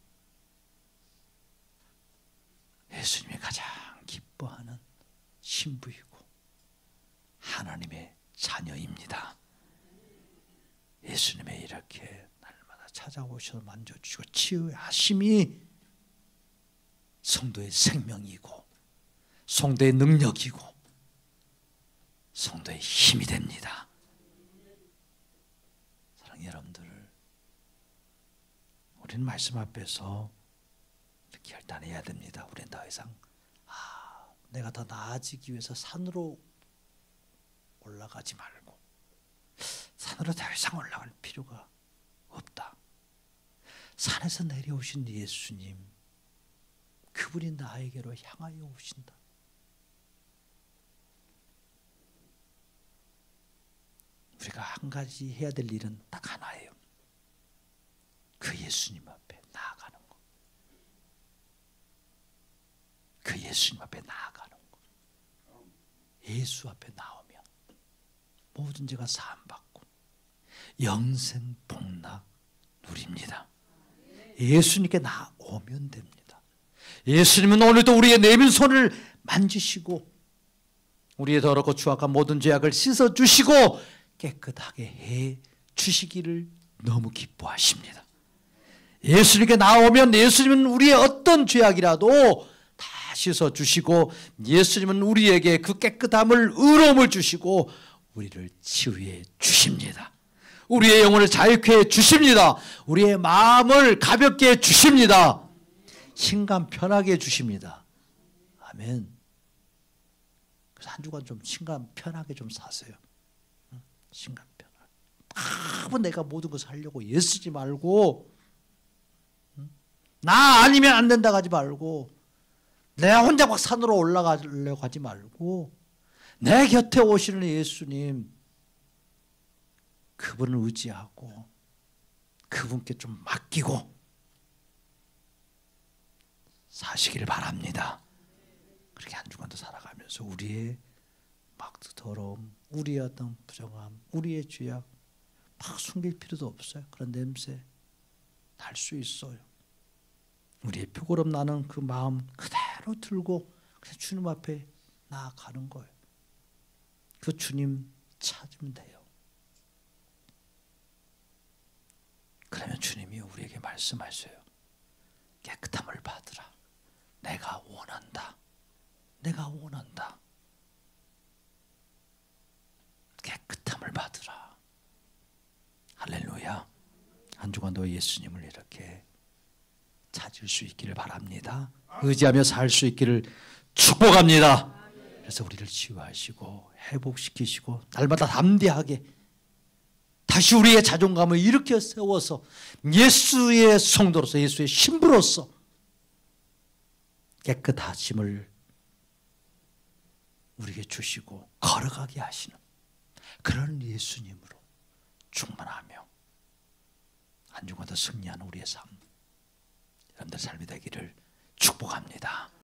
예수님이 가장 기뻐하는 신부이고 하나님의 자녀입니다. 예수님의 이렇게 날마다 찾아오셔서 만져주시고 치유하심이 성도의 생명이고 성도의 능력이고 성도의 힘이 됩니다. 사랑하는 여러분들, 우리는 말씀 앞에서 결단해야 됩니다. 우리는 더 이상 내가 더 나아지기 위해서 산으로 올라가지 말고 산으로 더 이상 올라갈 필요가 없다. 산에서 내려오신 예수님, 그분이 나에게로 향하여 오신다. 우리가 한 가지 해야 될 일은 딱 하나예요. 그 예수님 앞에 나아가는 것. 그 예수님 앞에 나아가는 것. 예수 앞에 나오면 모든 죄가 사함받고 영생 복락 누립니다. 예수님께 나오면 됩니다. 예수님은 오늘도 우리의 내민 손을 만지시고 우리의 더럽고 추악한 모든 죄악을 씻어주시고 깨끗하게 해 주시기를 너무 기뻐하십니다. 예수님께 나오면 예수님은 우리의 어떤 죄악이라도 다 씻어주시고 예수님은 우리에게 그 깨끗함을, 의로움을 주시고 우리를 치유해 주십니다. 우리의 영혼을 자유케 해 주십니다. 우리의 마음을 가볍게 해 주십니다. 신감 편하게 해 주십니다. 아멘. 그래서 한 주간 좀 신감 편하게 좀 사세요. 신감 편하게. 아무 내가 모든 것을 하려고 애쓰지 말고, 나 아니면 안 된다고 하지 말고, 내가 혼자 막 산으로 올라가려고 하지 말고, 내 곁에 오시는 예수님, 그분을 의지하고 그분께 좀 맡기고 사시기를 바랍니다. 그렇게 한 주간도 살아가면서 우리의 막 더러움, 우리의 어떤 부정함, 우리의 죄악 막 숨길 필요도 없어요. 그런 냄새 날 수 있어요. 우리의 표고름 나는 그 마음 그대로 들고 그냥 주님 앞에 나아가는 거예요. 그 주님 찾으면 돼요. 그러면 주님이 우리에게 말씀하셔요. 깨끗함을 받으라. 내가 원한다. 내가 원한다. 깨끗함을 받으라. 한 주간도 예수님을 이렇게 찾을 수 있기를 바랍니다. 의지하며 살 수 있기를 축복합니다. 그래서 우리를 치유하시고 회복시키시고 날마다 담대하게 다시 우리의 자존감을 일으켜 세워서 예수의 성도로서 예수의 신부로서 깨끗하심을 우리에게 주시고 걸어가게 하시는 그런 예수님으로 충만하며 한 주간 더 승리하는 우리의 삶, 여러분들 삶이 되기를 축복합니다.